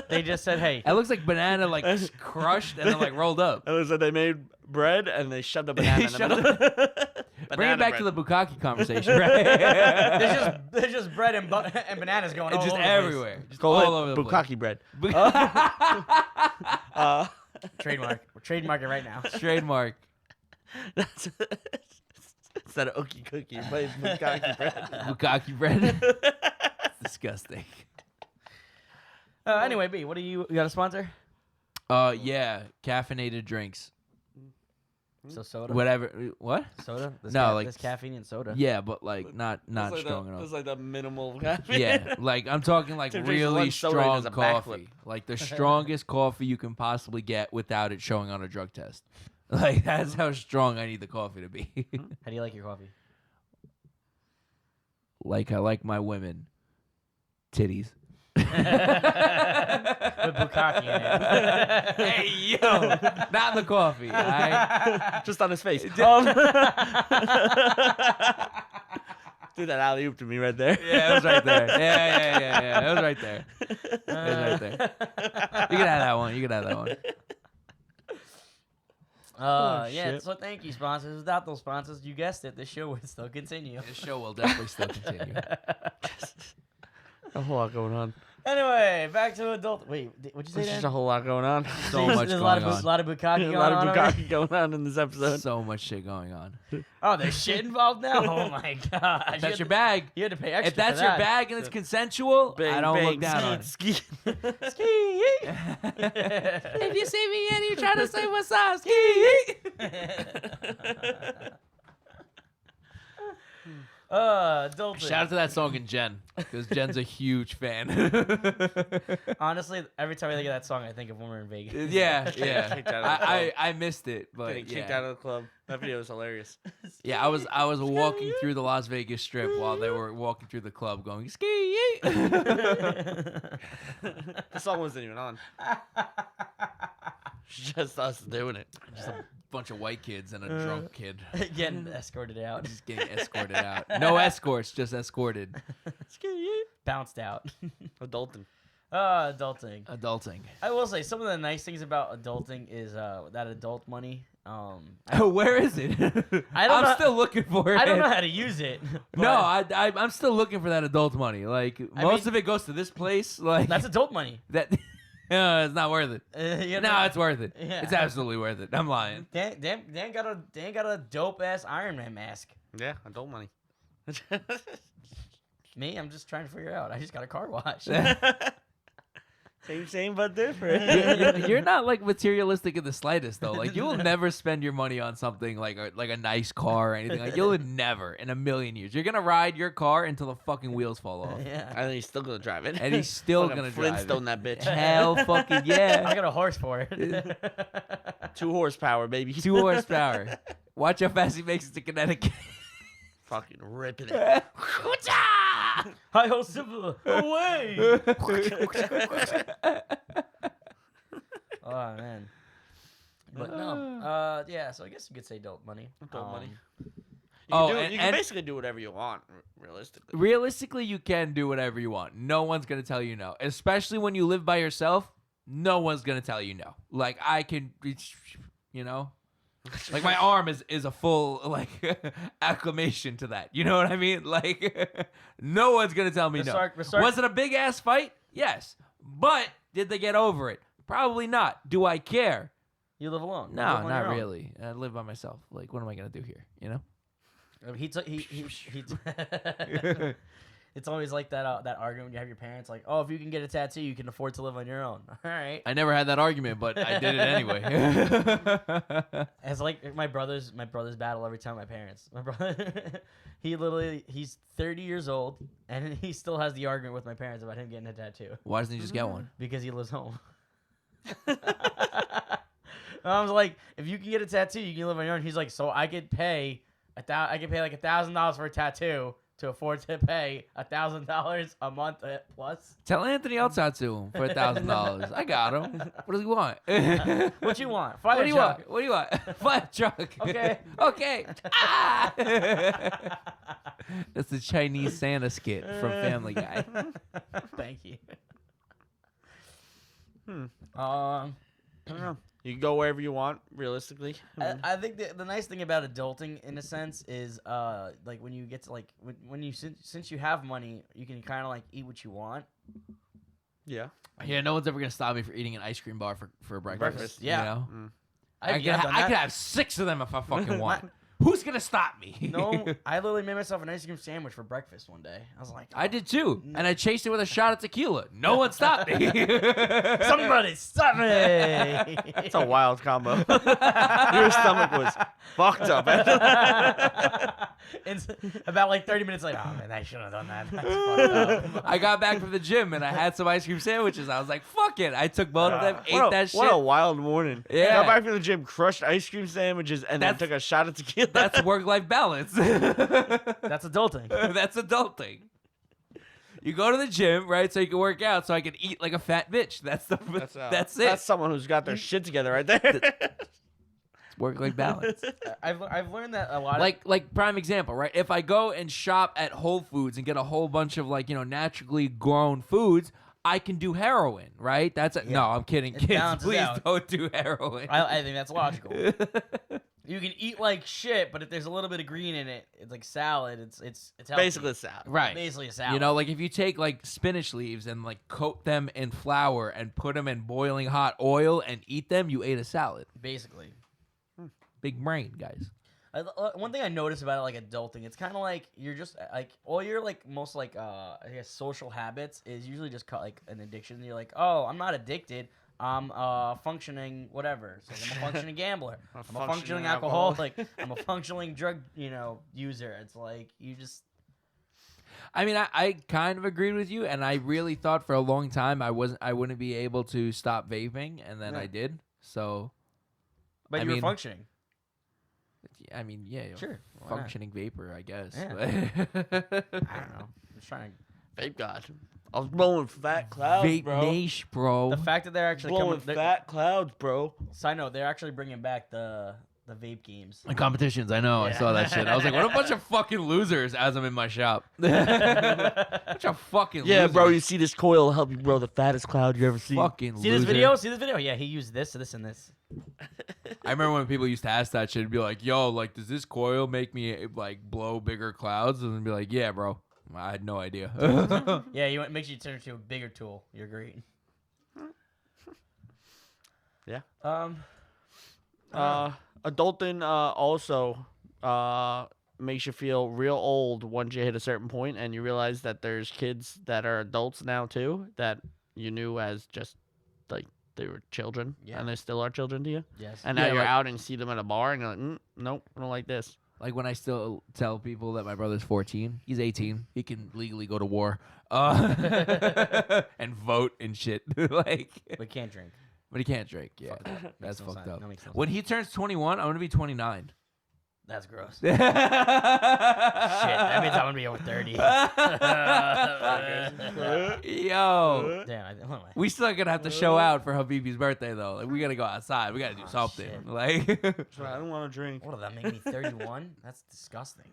they just said, hey. It looks like banana like crushed and then like rolled up. It looks like they made bread and they shoved a banana in the Shut middle. Bring it back to the bukkake conversation, right? There's just bread and bananas going It's all just over the place. everywhere. Just Call all it over the place. bukkake bread. Trademark. We're trademarking right now. Trademark. That's instead of ookie cookie, but it's bukkake bread. Bukkake bread. Disgusting. Anyway, B, what do you got a sponsor? Yeah, caffeinated drinks. So soda. Whatever. What? Soda? No, like- there's caffeine in soda. Yeah, but like not It's strong enough. It's like the minimal caffeine. Yeah, like I'm talking like Tim drinks really one soda and strong does a coffee, backflip. like the strongest coffee you can possibly get without it showing on a drug test. Like that's how strong I need the coffee to be. How do you like your coffee? Like I like my women, titties. With bukkake in it. Hey yo, not the coffee. Alright? Just on his face. Do that alley oop to me right there. Yeah, it was right there. Yeah. It was right there. It was right there. You can have that one. You can have that one. Yeah, shit. so thank you, sponsors. Without those sponsors, you guessed it, the show would still continue. This show will definitely still continue. A whole lot going on. Anyway, back to adult. Wait, what'd you say, There's Dan? just a whole lot going on. So much There's going a lot of on. a lot of bukkake A going lot of on. over bukkake going on in this episode. So much shit going on. there? Oh, there's shit involved now. Oh my god! If that's your bag. You had to pay extra. If that's for your that. bag and it's consensual, I don't look down on it. Ski. If you see me and you try to say what's up, ski. Adulting. Shout out to that song and Jen, because Jen's a huge fan. Honestly, every time I think of that song, I think of when we're in Vegas. yeah, Kicked yeah. out of the club. I missed it, but Getting kicked yeah. out of the club. That video was hilarious. Yeah, I was walking through the Las Vegas Strip while they were walking through the club, going ski yeet. The song wasn't even on. Just us doing it. Just a bunch of white kids and a drunk kid Getting escorted out. just getting escorted out. No escorts, just escorted. Bounced out. Adulting. Adulting. Adulting. I will say some of the nice things about adulting is that adult money. Where is it? I'm know- still looking for it. I don't know how to use it. No, but I'm still looking for that adult money. Like most mean- of it goes to this place. Like that's adult money. that. It's not worth it. You No, know? it's worth it. Yeah. It's absolutely worth it. I'm lying. Dan got a dope ass Iron Man mask. Yeah, adult money. Me, I'm just trying to figure out. I just got a car wash. Same but different. You're not like materialistic in the slightest though. Like you will never spend your money on something like a nice car or anything. Like you'll never in a million years. You're gonna ride your car until the fucking wheels fall off, Yeah. I think he's still gonna drive it. and he's still Fucking gonna drive Flintstone it. that bitch. Hell fucking I yeah. got a horse for it. 2 horsepower, baby. 2 horsepower. Watch how fast he makes it to Connecticut. Fucking ripping it. Hi ho Simba, away! Oh man. But no, yeah. So I guess you could say adult money. Adult money. You Oh, can, do, and- you can and- basically do whatever you want, realistically. Realistically, you can do whatever you want. No one's gonna tell you no. Especially when you live by yourself, no one's gonna tell you no. Like I can, you know, like my arm is a full like acclamation to that. You know what I mean? Like no one's gonna tell me no. Was it a big ass fight? Yes, but did they get over it? Probably not. Do I care? You live alone. You No, live on your not own. really. I live by myself. Like, what am I gonna do here? You know? He It's always like that argument when you have your parents like, oh, if you can get a tattoo, you can afford to live on your own. All right. I never had that argument, but I did it anyway. It's like my brother's battle every time. My parents. My brother, he's 30 years old and he still has the argument with my parents about him getting a tattoo Why doesn't he just get one? because he lives home. I was like, if you can get a tattoo, you can live on your own. He's like, so I could pay like $1,000 for a tattoo to afford to pay $1,000 a month plus. Tell Anthony I'll tattoo him for $1,000. I got him. What does he want? What you want? Fire What do you truck. want? What do you want? Fire truck. Okay. Okay. Ah! That's the Chinese Santa skit from Family Guy. Thank you. I don't know. You can go wherever you want, realistically. I think the nice thing about adulting, in a sense, is like when you get to like when you since you have money, you can kind of like eat what you want. Yeah. Yeah, no one's ever gonna stop me for eating an ice cream bar for breakfast. Breakfast, yeah. You know? I I've done could that. have 6 of them if I fucking want. Who's gonna stop me? No, I literally made myself an ice cream sandwich for breakfast one day. I was like, I did too, and I chased it with a shot of tequila. No one stopped me. somebody stop me! It's a wild combo. Your stomach was fucked up. It's about like 30 minutes later. Oh man, I shouldn't have done that. That's fucked up. I got back from the gym and I had some ice cream sandwiches. I was like, "Fuck it!" I took both of them, ate that shit. What a wild morning. Yeah. Got back from the gym, crushed ice cream sandwiches, and then took a shot of tequila. That's work-life balance. That's adulting. That's adulting. You go to the gym, right, so you can work out, so I can eat like a fat bitch. That's it. That's someone who's got their shit together right there. It's work-life balance. I've learned that a lot. Like prime example, right? If I go and shop at Whole Foods and get a whole bunch of like, naturally grown foods, I can do heroin, right? No, I'm kidding. It Kids, balances please out. don't do heroin. I think that's logical. You can eat like shit, but if there's a little bit of green in it, it's like salad. It's healthy. Basically, salad. Right. Basically a salad. Like if you take like spinach leaves and like coat them in flour and put them in boiling hot oil and eat them, you ate a salad. basically. Big brain, guys. One thing I noticed about it, like adulting, it's kind of like you're just like all your like most like I guess social habits is usually just like an addiction. You're like, oh, I'm not addicted. I'm functioning whatever. So I'm a functioning gambler. I'm a functioning alcoholic. I'm a functioning drug user. It's like you just I mean, I kind of agreed with you, and I really thought for a long time I wouldn't be able to stop vaping, and then Yeah. I did. So, But I you were mean- functioning. I mean, yeah, Sure. Why not? functioning vapor, I guess. Yeah. but- I don't know. I'm just trying to. Vape God. I was blowing fat clouds, Vape bro. Nation, bro. The fact that they're actually Blowing coming. fat clouds, bro. Side note, they're actually bringing back the vape games. The competitions, I know. I Yeah. saw that shit. I was like, what a bunch of fucking losers as I'm in my shop. Bunch of fucking Yeah, losers. bro. You see this coil help you grow the fattest cloud you ever seen. fucking See this loser. video? See this video? Yeah, he used this, this, and this. I remember when people used to ask that shit and be like, yo, like, does this coil make me, like, blow bigger clouds? And then be like, yeah, bro. I had no idea. Yeah, it makes you turn into a bigger tool. You're great. Yeah. Uh, Adulting also makes you feel real old once you hit a certain point and you realize that there's kids that are adults now too that you knew as just like they were children Yeah. and they still are children to you. yes. And now Yeah, you're like- out and you see them at a bar and you're like, nope, I don't like this. Like when I still tell people that my brother's 14, he's 18. He can legally go to war and vote and shit. Like, We can't drink. but he can't drink. Yeah, Fuck that. that's Makes no fucked sense. up. That makes no When he turns 21, I'm gonna be 29. That's gross. Shit, Shit, that means I'm gonna be over 30. Yo, Damn, what am I? we still gonna have to show out for Habibi's birthday though. Like we gotta go outside. We gotta do Oh, something. shit. Like I don't want to drink. What, does that make me 31? That's disgusting.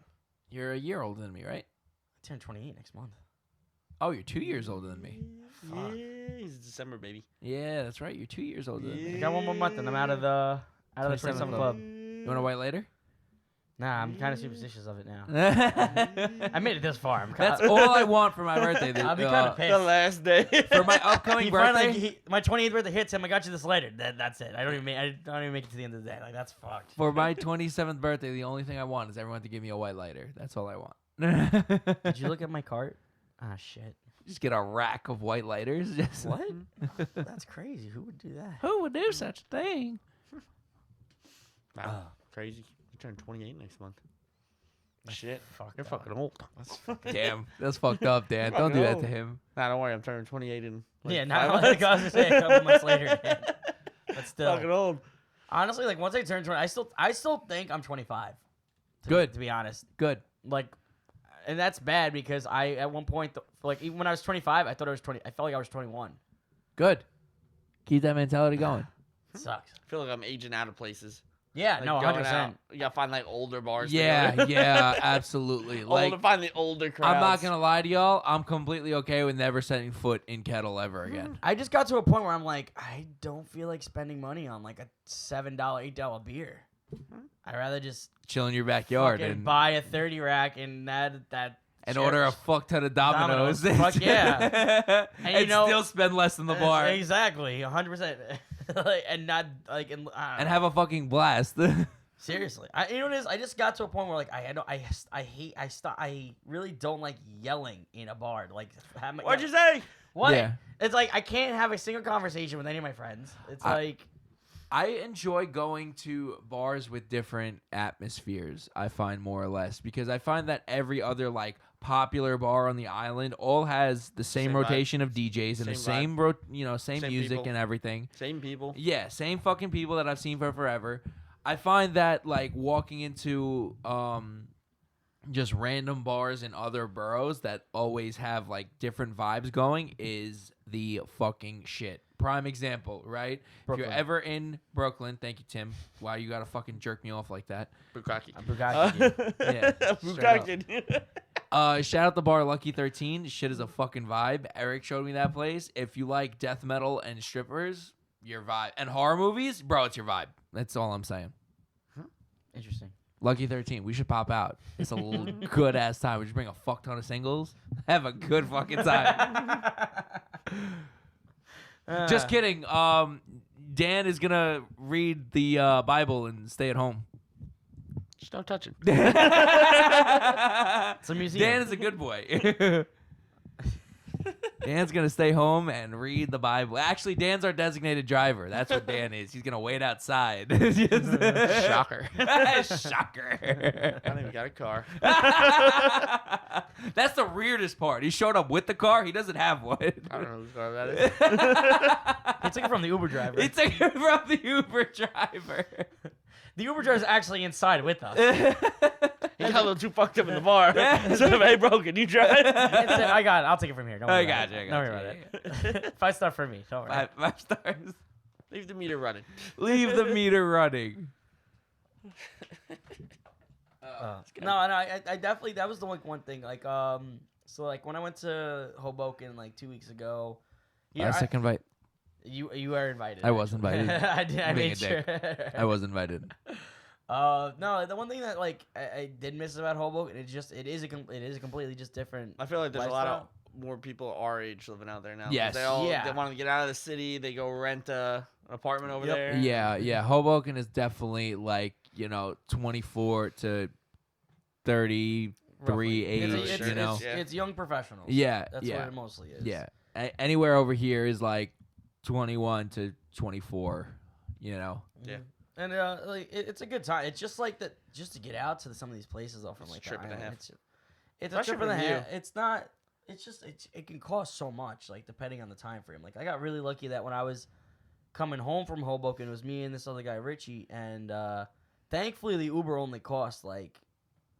you're a year older than me, right? I turn 28 next month. Oh, you're 2 years older than me. Fuck. Yeah, he's December baby. Yeah, that's right. You're 2 years older than I me. got one more month and I'm out of the 27 27 club. club. You want to wait later? Nah, I'm kind of superstitious of it now. That's I made it this far. I'm kinda, all I want for my birthday. I'll be kind of The pissed. last day. For my upcoming He birthday. finally, my 28th birthday hits him. I got you this later. That's it. I don't even make it to the end of the day. Like that's fucked. For my 27th birthday, the only thing I want is everyone to give me a white lighter. That's all I want. Did you look at my cart? Ah, shit. Just get a rack of white lighters. Just What? That's crazy. Who would do that? Who would do such a thing? Wow, crazy. You turn 28 next month. Shit, Fucked you're up. fucking old. That's fucking. Damn, that's fucked up, Dan. Don't do that to him. Nah, don't worry. I'm turning 28 in. Like Yeah, 5 now months. I was gonna say a couple months later. Man. But still, Fucking old. honestly, like once I turn 20, I still think I'm 25. Good. To be honest, Good. like, and that's bad because I at one point, like even when I was 25, I thought I was 20. I felt like I was 21. Good. Keep that mentality going. It sucks. I feel like I'm aging out of places. Yeah, Like no, going 100%. out, you gotta find like older bars. to go Yeah, to. yeah, absolutely. Like, Older, find the older crowds. I'm not gonna lie to y'all. I'm completely okay with never setting foot in Kettle ever again. I just got to a point where I'm like, I don't feel like spending money on like a $7, $8 beer. I'd rather just Chill in your backyard fucking and buy a 30 rack and and order a fuck ton of Dominoes. Dominoes. Fuck yeah. and you know- still spend less than the bar Exactly, 100%. Like, and not like I don't and know. have a fucking blast. Seriously, you know what it is? I just got to a point where like I really don't like yelling in a bar. Like, What'd you say? What? Yeah. It's like I can't have a single conversation with any of my friends. It's like I enjoy going to bars with different atmospheres, I find more or less, because I find that every other like popular bar on the island all has the same Same vibe. rotation of DJs and the Same same same Same music people. and everything. Same people. Yeah, same fucking people that I've seen for forever. I find that like walking into just random bars in other boroughs that always have like different vibes going is the fucking shit. Prime example, right? If Brooklyn. you're ever in Brooklyn, thank you, Tim. Wow, you gotta fucking jerk me off like that. Bukkake. Bugatti. Yeah, Bukkake. Shout out the bar Lucky 13. Shit is a fucking vibe. Eric showed me that place. If you like death metal and strippers, your vibe. And horror movies, bro, it's your vibe. That's all I'm saying. Interesting. Lucky 13. We should pop out. It's a good ass time. We should bring a fuck ton of singles. Have a good fucking time. Just kidding. Dan is gonna read the Bible and stay at home. Just don't touch it. It's a museum. Dan is a good boy. Dan's gonna stay home and read the Bible. Actually, Dan's our designated driver. That's what Dan is. He's gonna wait outside. Shocker. Shocker. I don't even got a car. That's the weirdest part. He showed up with the car. He doesn't have one. I don't know whose car that is. He took it from the Uber driver. He took it from the Uber driver. The Uber driver's actually inside with us. He got a little too fucked up in the bar. So, hey, bro, can you drive? And said, I got it. I'll take it from here. Don't worry I about got you. it. Don't worry about it. 5-star for me. Don't worry. Five stars. Leave the meter running. Leave the meter running. No, I definitely, that was the one thing. Like, so like when I went to Hoboken like 2 weeks ago, Second invite. you were invited. I was invited. I did. I Being made a sure. dick. I was invited. No, the one thing that like I did miss about Hoboken, it is a completely just different. I feel like there's a lot of lifestyle. more people our age living out there now. 'Cause Yes. They all Yeah. they want to get out of the city. They go rent an apartment over Yep. there. Yeah. Hoboken is definitely like 24 to 33 Roughly. age. It's, Yeah. it's young professionals. Yeah. That's yeah. what it mostly is. Yeah. Anywhere over here is like 21 to 24. Yeah. And like it's a good time. It's just like that, just to get out to some of these places though from It's a like trip the and a island. half. It's a Especially trip and a from you. half. It's not. It's just it can cost so much, like depending on the time frame. Like I got really lucky that when I was coming home from Hoboken, it was me and this other guy Richie, and thankfully the Uber only cost like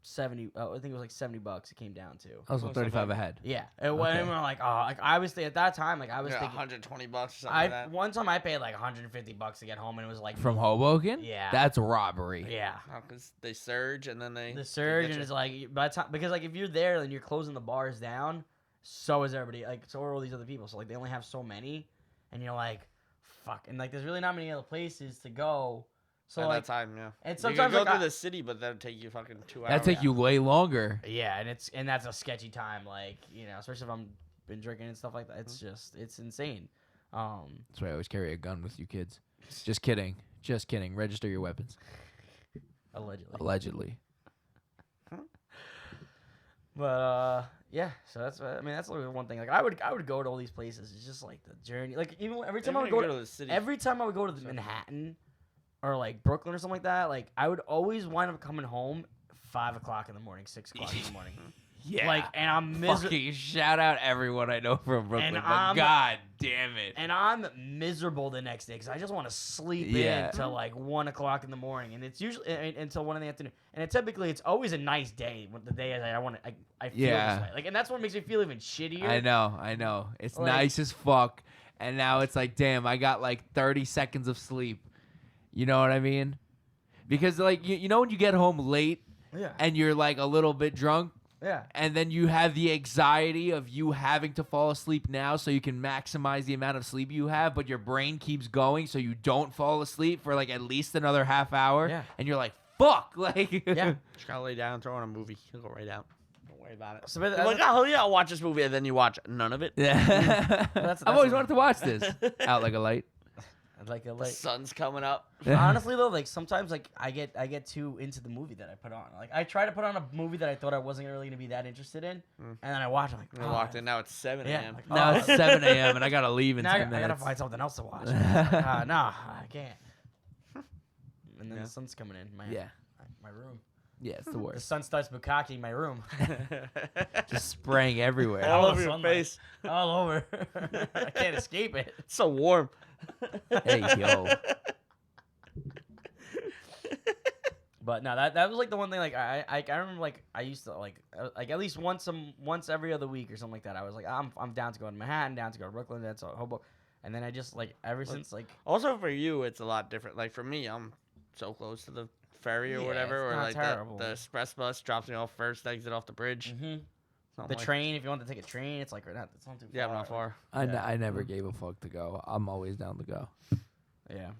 70. I think it was like $70. It came down to. Also What's 35 up? ahead. Yeah, and when we were like, oh, like I was at that time, like I was Yeah, thinking. $120 or something like that. One time I paid like $150 to get home, and it was like From Hoboken? Yeah. That's robbery. Yeah. Because they surge and then they The surge get and you. it's like by the time, because like if you're there and you're closing the bars down, so is everybody, like so are all these other people. So like they only have so many, and you're like, fuck, and like there's really not many other places to go. So at like that time, yeah. and You sometimes could go like, through I- the city, but that'd take you fucking 2 hours. That'd take you way longer. yeah, and that's a sketchy time, like especially if I'm been drinking and stuff like that. It's just it's insane. That's why I always carry a gun with you kids. Just kidding. Just kidding. Register your weapons. Allegedly. Allegedly. But yeah, so that's that's like one thing. Like I would go to all these places. It's just like the journey. Like even every time I would Even go to the city. every time I would go to Manhattan or like Brooklyn or something like that, like I would always wind up coming home 5 o'clock in the morning, 6 o'clock in the morning. Yeah. Like, and I'm miserable. Fucking shout out everyone I know from Brooklyn. And But I'm- God damn it. And I'm miserable the next day because I just want to sleep Yeah. in till like 1 o'clock in the morning, and it's usually until 1 in the afternoon. And it's always a nice day. When the day is like, I feel Yeah. this way. Like, and that's what makes me feel even shittier. I know. It's Like- nice as fuck. And now it's like, damn, I got like 30 seconds of sleep. You know what I mean? Because like you know when you get home late Yeah. and you're like a little bit drunk, Yeah. and then you have the anxiety of you having to fall asleep now so you can maximize the amount of sleep you have, but your brain keeps going so you don't fall asleep for like at least another half hour. Yeah. And you're like, fuck. Like, Yeah. Just gotta lay down, throw on a movie. You'll go right out. Don't worry about it. So, but You're like, oh yeah, I'll watch this movie, and then you watch none of it. yeah. That's I've always what- wanted to watch this. Out like a light. like a The like. sun's coming up. Honestly though, like sometimes like I get too into the movie that I put on. Like I try to put on a movie that I thought I wasn't really gonna be that interested in, and then I watch. I'm like, I walked in. Now it's 7 Yeah. a.m. Like, Now oh, it's 7 a.m. and I gotta leave in Now 10 I gotta minutes. find something else to watch. No, I can't. And then Yeah. the sun's coming in. Yeah. My room. Yeah, it's the The worst. sun starts bukkake my room. Just spraying everywhere. all All over the your sunlight. face. All over. I can't escape it. It's so warm. Hey, yo. But no, that was like the one thing. Like I remember like I used to like at least once every other week or something like that. I was like I'm down to go to Manhattan, down to go to Brooklyn, down to Hoboken, and then I just like ever since like Also for you, it's a lot different. Like for me, I'm so close to the ferry or Yeah, whatever, it's or not like terrible. the express bus drops me off first, exit off the bridge. mhm. Something The like- train. If you want to take a train, it's like it's not too far. Yeah, not far. I never gave a fuck to go. I'm always down to go. Yeah.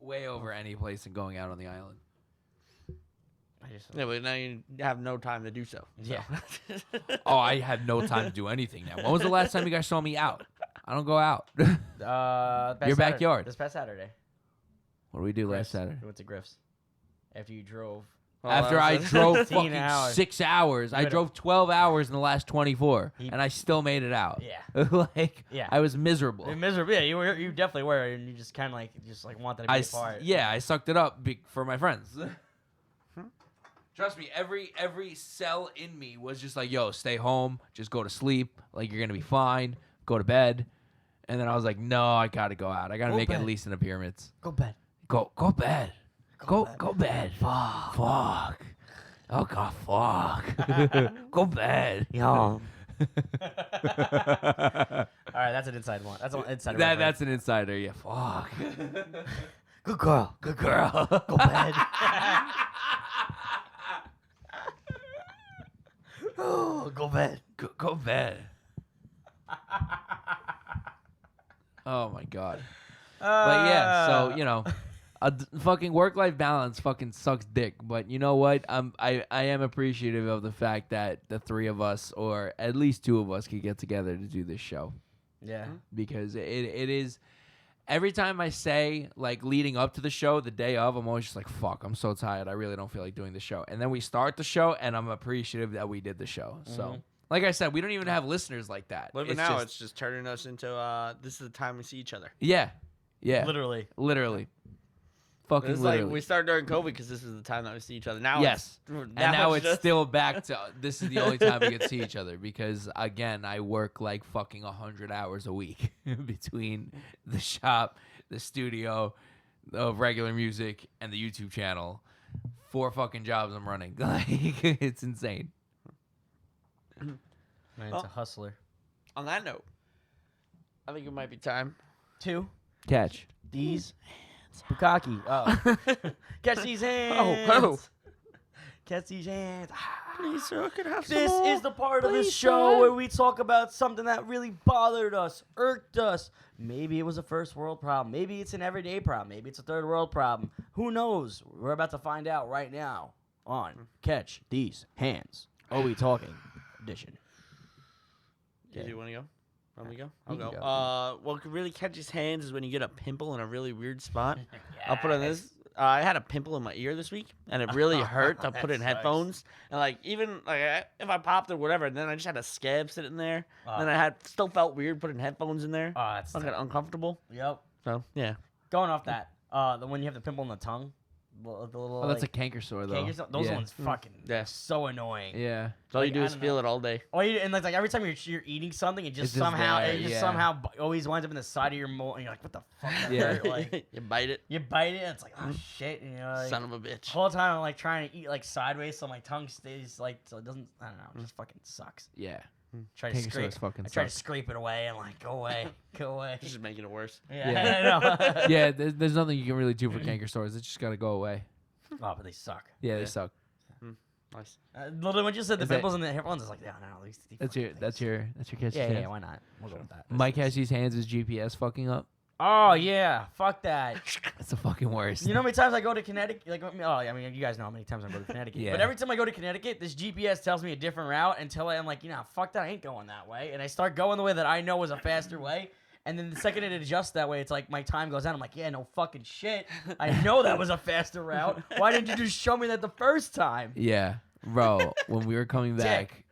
Way over any place and going out on the island. I just Yeah, but now you have no time to do so. Yeah. Oh, I had no time to do anything now. When was the last time you guys saw me out? I don't go out. Your Your backyard. This past Saturday. What did we do last Griff's. Saturday? We went to Griff's. After you drove After I drove 15 fucking hours. 6 hours. I could've- drove 12 hours in the last 24, He- and I still made it out. Yeah. Like, Yeah. I was miserable. You're miserable. Yeah, you definitely were, and you just kind of like wanted to be a part. I sucked it up for my friends. Trust me, every cell in me was just like, yo, stay home, just go to sleep, like you're gonna be fine, go to bed. And then I was like, no, I gotta go out. I gotta Go make bed. at least an appearance. Go bed. Go bed. Go bed. Fuck. Oh god, fuck. Go bed. Yeah. All right, that's an inside one. That's an inside. That's an insider, yeah. Fuck. good girl. Good girl. Go bed. Oh, go bed. Go bed. Oh my god. But yeah, so you know, fucking work-life balance fucking sucks dick. But you know what? I am appreciative of the fact that the three of us, or at least two of us, could get together to do this show, Yeah. because it is. Every time I say, like, leading up to the show, the day of, I'm always just like, fuck, I'm so tired. I really don't feel like doing the show. And then we start the show, and I'm appreciative that we did the show. So, like I said, we don't even have listeners like that. But now it's just turning us into this is the time we see each other. Yeah. Yeah. Literally. Fucking It's literally. like we started during COVID because this is the time that we see each other. Now Yes. And now it's just- still back to this is the only time we get to see each other, because again, I work like fucking 100 hours a week between the shop, the studio of regular music, and the YouTube channel. 4 fucking jobs I'm running. Like, it's insane. Man, it's Well- a hustler. On that note, I think it might be time. 2. Catch. These Bukaki. Oh. Catch these hands. Oh. Catch these hands. Please, sir, I could have some This more. is the part of the Please, show sir. where we talk about something that really bothered us, irked us. Maybe it was a first world problem. Maybe it's an everyday problem. Maybe it's a third world problem. Who knows? We're about to find out right now on Catch These Hands. Are we talking edition? Do you want to go? Want me to go? You I'll can go. go. What could really catch his hands is when you get a pimple in a really weird spot. I'll put on this. I had a pimple in my ear this week, and it really hurt. I put That in sucks. headphones, and like even like if I popped or whatever, and then I just had a scab sitting there. Oh. Then I still felt weird putting headphones in there. Oh, that's I got uncomfortable. Yep. So yeah. Going off that, the one you have the pimple in the tongue, the little. Oh, that's like, a canker sore, though. canker those yeah. ones fucking Yeah. so annoying. Yeah. So all you Like, do I is don't feel know. it all day. Oh, and like every time you're eating something, it just It's just somehow there, it just yeah. somehow always winds up in the side of your mole, and you're like, what the fuck? That Yeah. hurt? Like you bite it, you bite it, and it's like, oh shit, and you're like, son of a the bitch. whole time I'm like trying to eat like sideways so my tongue stays like so it doesn't. I don't know, it just fucking sucks. Yeah. Try to Canker scrape. sores fucking I try to suck. scrape it away and like go away, go away. Just making it worse. Yeah, Yeah. I know. Yeah, there's nothing you can really do for canker sores. It just got to go away. Oh, but they suck. Yeah, Yeah. they suck. Nice. Literally, when you said the Is that- pimples and the headphones, it's like, yeah, no, these That's fucking your things. that's your catch. Yeah, hands. yeah, why not? We'll go with that. Mike has these hands. His GPS fucking up. Oh yeah, fuck that. That's the fucking worst. You know how many times I go to Connecticut? Like, oh, I mean, you guys know how many times I go to Connecticut. Yeah. But every time I go to Connecticut, this GPS tells me a different route until I'm like, fuck that, I ain't going that way. And I start going the way that I know is a faster way. And then the second it adjusts that way, it's like my time goes down. I'm like, yeah, no fucking shit. I know that was a faster route. Why didn't you just show me that the first time? Yeah, bro. When we were coming Dick. back,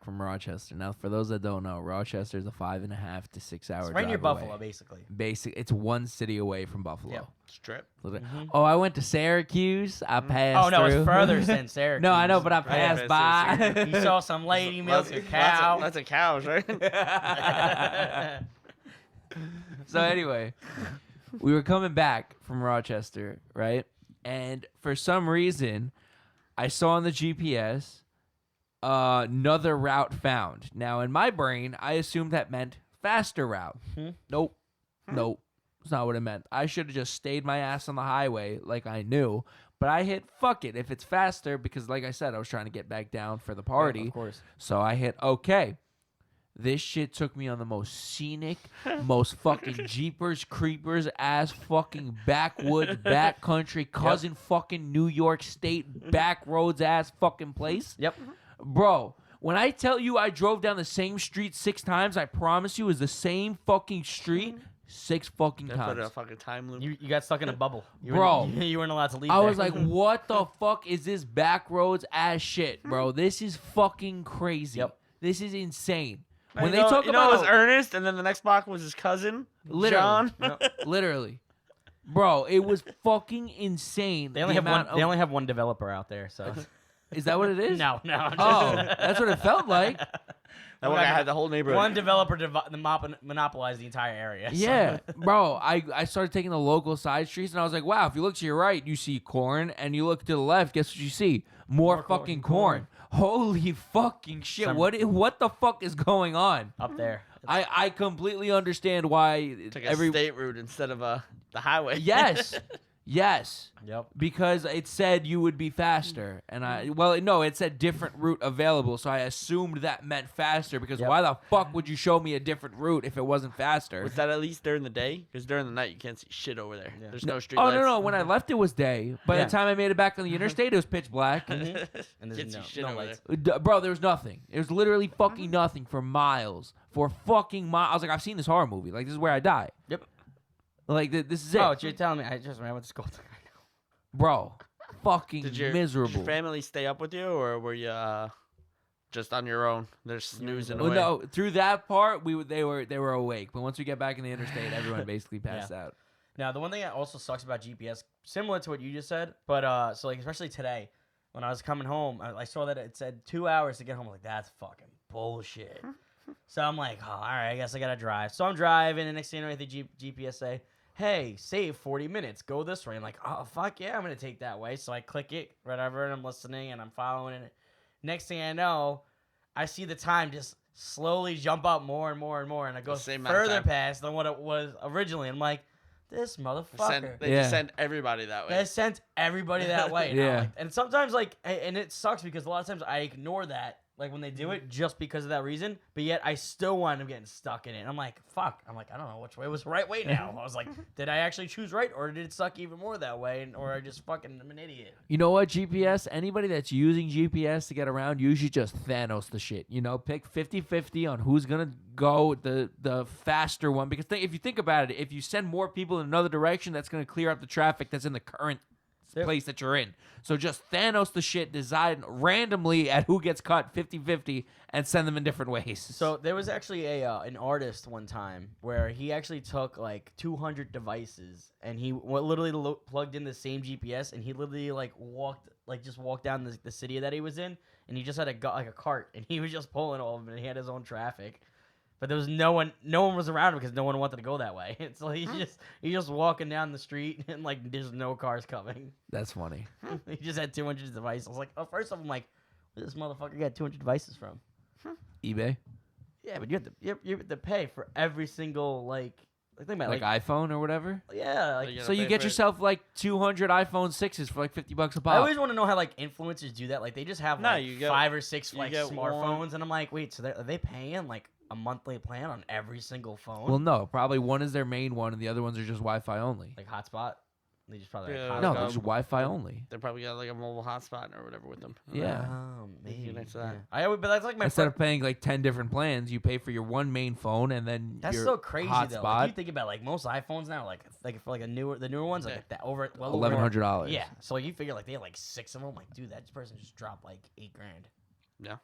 from Rochester. Now, for those that don't know, Rochester is a 5.5 to 6 hour It's drive right near away. Buffalo, basically. It's one city away from Buffalo. Yep. Strip. Literally. Mhm. Oh, I went to Syracuse. I passed Oh, no, through. it's further than Syracuse. No, I know, but I Right, passed yeah, by. You saw some lady milk a cow. That's a cow, right? So anyway, we were coming back from Rochester, right? And for some reason, I saw on the GPS another route found. Now, in my brain, I assumed that meant faster route. Nope. Nope. That's not what it meant. I should have just stayed my ass on the highway like I knew. But I hit fuck it if it's faster because, like I said, I was trying to get back down for the party. Of course. So I hit okay. This shit took me on the most scenic, most fucking Jeepers Creepers ass fucking backwoods, backcountry, cousin fucking New York State back roads ass fucking place. Yep. Bro, when I tell you I drove down the same street 6 times, I promise you it was the same fucking street 6 fucking They put a times. fucking time loop. You got stuck in a bubble, Bro. You weren't allowed to leave. I there. was like, what the fuck is this back roads ass shit, bro? This is fucking crazy. Yep. This is insane. And When you they know, talk you know, about it was Ernest, and then the next block was his cousin, Literally. John. literally, bro, it was fucking insane. They only the have one. amount They of- only have one developer out there, so Is that what it is? no. I'm Oh, just- that's what it felt like. That one guy had the whole neighborhood. One developer monopolized the entire area. so- Yeah, bro. I started taking the local side streets, and I was like, wow. If you look to your right, you see corn, and you look to the left, guess what you see? More fucking corn. Holy fucking shit! Some- What the fuck is going on? Up there. I completely understand why Took a every state route instead of the highway. yes. Yep. Because it said you would be faster, and it said different route available, so I assumed that meant faster. Because Yep. why the fuck would you show me a different route if it wasn't faster? Was that at least during the day? Because during the night you can't see shit over there. Yeah. There's no street Oh lights. no! When I left, it was day. By Yeah. the time I made it back on the interstate, it was pitch black. And Can't there's see no- shit no over lights. there. Bro, there was nothing. It was literally fucking nothing for miles. For fucking miles. I was like, I've seen this horror movie. Like, this is where I die. Yep. Like, this is it. Oh, what you're telling me? I went to school. Bro, fucking Did your miserable. family stay up with you, or were you just on your own? They're snoozing Well, away. no, through that part, they were awake. But once we get back in the interstate, everyone basically passed out. Now, the one thing that also sucks about GPS, similar to what you just said, but so like especially today, when I was coming home, I saw that it said 2 hours to get home. I'm like, that's fucking bullshit. So I'm like, oh, all right, I guess I gotta drive. So I'm driving, and next thing you know, the GPS say, hey, save 40 minutes, go this way. I'm like, oh fuck yeah, I'm gonna take that way. So I click it, whatever, and I'm listening and I'm following it. Next thing I know, I see the time just slowly jump up more and more and more, and it goes same amount of further time. past than what it was originally. I'm like, this motherfucker. They Yeah. just send everybody that way. They sent everybody that way. now, Yeah. like- and sometimes, and it sucks because a lot of times I ignore that, like when they do it, just because of that reason. But yet I still wind up getting stuck in it. And I'm like, fuck. I'm like, I don't know which way was the right way now. I was like, did I actually choose right, or did it suck even more that way, or I just fucking am an idiot? You know what, GPS? Anybody that's using GPS to get around, you should just Thanos the shit. You know, pick 50-50 on who's going to go the faster one. Because if you think about it, if you send more people in another direction, that's going to clear up the traffic that's in the current Yep. place that you're in. So just Thanos the shit, decide randomly at who gets cut 50-50 and send them in different ways. So there was actually an artist one time where he actually took like 200 devices and he literally plugged in the same GPS, and he literally walked down the city that he was in, and he just had a cart, and he was just pulling all of them, and he had his own traffic. But there was no one was around him because no one wanted to go that way. So he's just walking down the street, and there's no cars coming. That's funny. He just had 200 devices. I was like, first off, I'm like, where this motherfucker got 200 devices from? eBay? Yeah, but you have to pay for every single think about Like iPhone or whatever? yeah, Like, you So gotta you pay get for it. yourself like 200 iPhone 6s for like $50 a I pop. always want to know how influencers do that. Like they just have No, like you get- 5 or 6 you get smartphones, one- and I'm like, wait, so are they paying like a monthly plan on every single phone? Well, no, probably one is their main one, and the other ones are just Wi-Fi only. like hotspot. They just probably Yeah, like No, like, they're just Wi-Fi only. They probably got like a mobile hotspot or whatever with them. Yeah. Maybe. next to that. Yeah. I always, but that's like my Instead fir- of paying like 10 different plans, you pay for your one main phone and then That's your so crazy though. hotspot. Like, you think about most iPhones now, for the newer ones, like Yeah. that over $1,100. Yeah, so you figure they have 6 of them. Like, dude, that person just dropped like $8,000. Yeah.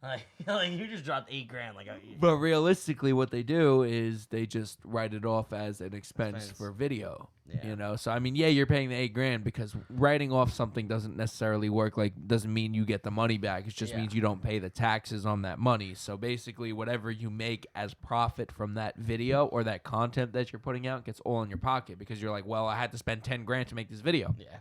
Like you just dropped $8,000. But realistically, what they do is they just write it off as an expense for video. Yeah. You know, so I mean, yeah, you're paying the $8,000 because writing off something doesn't necessarily work. Like, doesn't mean you get the money back. It just Yeah. means you don't pay the taxes on that money. So basically, whatever you make as profit from that video or that content that you're putting out gets all in your pocket because you're like, well, I had to spend $10,000 to make this video. Yeah.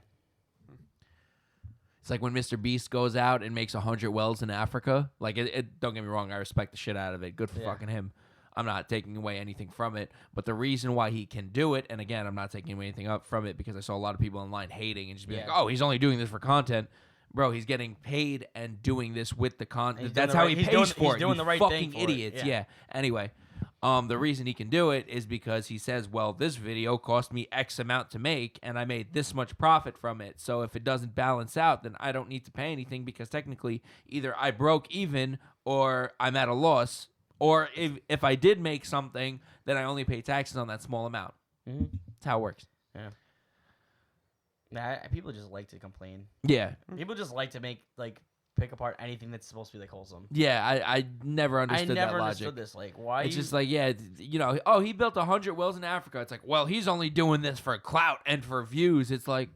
It's like when Mr. Beast goes out and makes 100 wells in Africa. Like, don't get me wrong, I respect the shit out of it. Good for Yeah. fucking him. I'm not taking away anything from it. But the reason why he can do it, and again, I'm not taking away anything up from it because I saw a lot of people online hating and just being Yeah. like, oh, he's only doing this for content. Bro, he's getting paid and doing this with the content. He's doing That's the how right- he he's pays doing- for he's it. doing You the right fucking thing for it. idiots. Yeah. Yeah. Anyway. The reason he can do it is because he says, well, this video cost me X amount to make, and I made this much profit from it. So if it doesn't balance out, then I don't need to pay anything because technically either I broke even or I'm at a loss Or if I did make something, then I only pay taxes on that small amount. Mhm. That's how it works. Nah, people just like to complain. Yeah. People just like to pick apart anything that's supposed to be like wholesome. Yeah, I never understood I never that understood logic. this. Like, why? It's just like, yeah, oh, he built 100 wells in Africa. It's like, well, he's only doing this for clout and for views. It's like,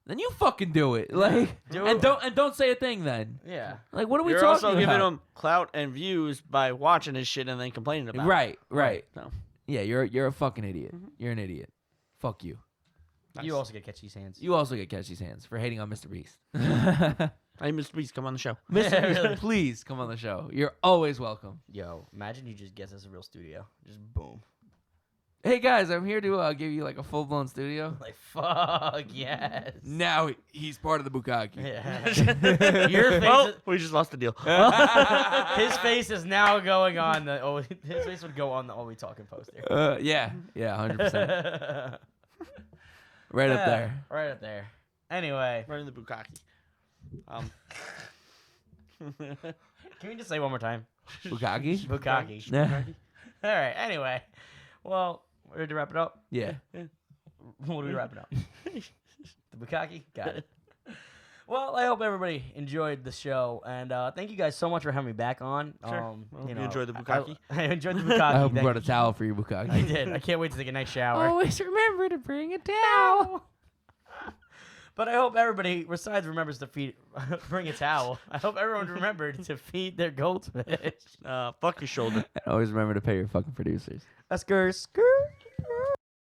then you fucking do it. Like, Do and it. don't say a thing then. Yeah. Like, what are we You're talking also about? giving him clout and views by watching his shit and then complaining about it. Right. So, Yeah, you're a fucking idiot. You're an idiot. Fuck you. You also get catchy hands. You also get Catchy's hands for hating on Mr. Beast. hey, Mr. Beast, come on the show. Mr. Beast, Really? please come on the show. You're always welcome. Yo, imagine you just get us a real studio. Just boom. Hey guys, I'm here to give you like a full blown studio. Like, fuck yes. Now he's part of the Bukkake. Yeah. Your face. Well, we just lost the deal. His face is now going on the. Oh, his face would go on the "All We Talking" poster. Yeah, 100%. Right up there. Right up there. Anyway, Right in the bukkake. can we just say one more time? Bukkake? Bukkake. Yeah. All right. Anyway, well, we're ready to wrap it up. Yeah. What do we wrap it up? The bukkake. Got it. Well, I hope everybody enjoyed the show, and thank you guys so much for having me back on. Sure. Well, you enjoyed the bukkake? I enjoyed the bukkake. I hope you Thank brought a you. towel for your Bukkake. I did. I can't wait to take a nice shower. Always remember to bring a towel. But I hope everybody, besides remembers to bring a towel. I hope everyone remembered to feed their goldfish. Fuck your shoulder. Always remember to pay your fucking producers. A skirt.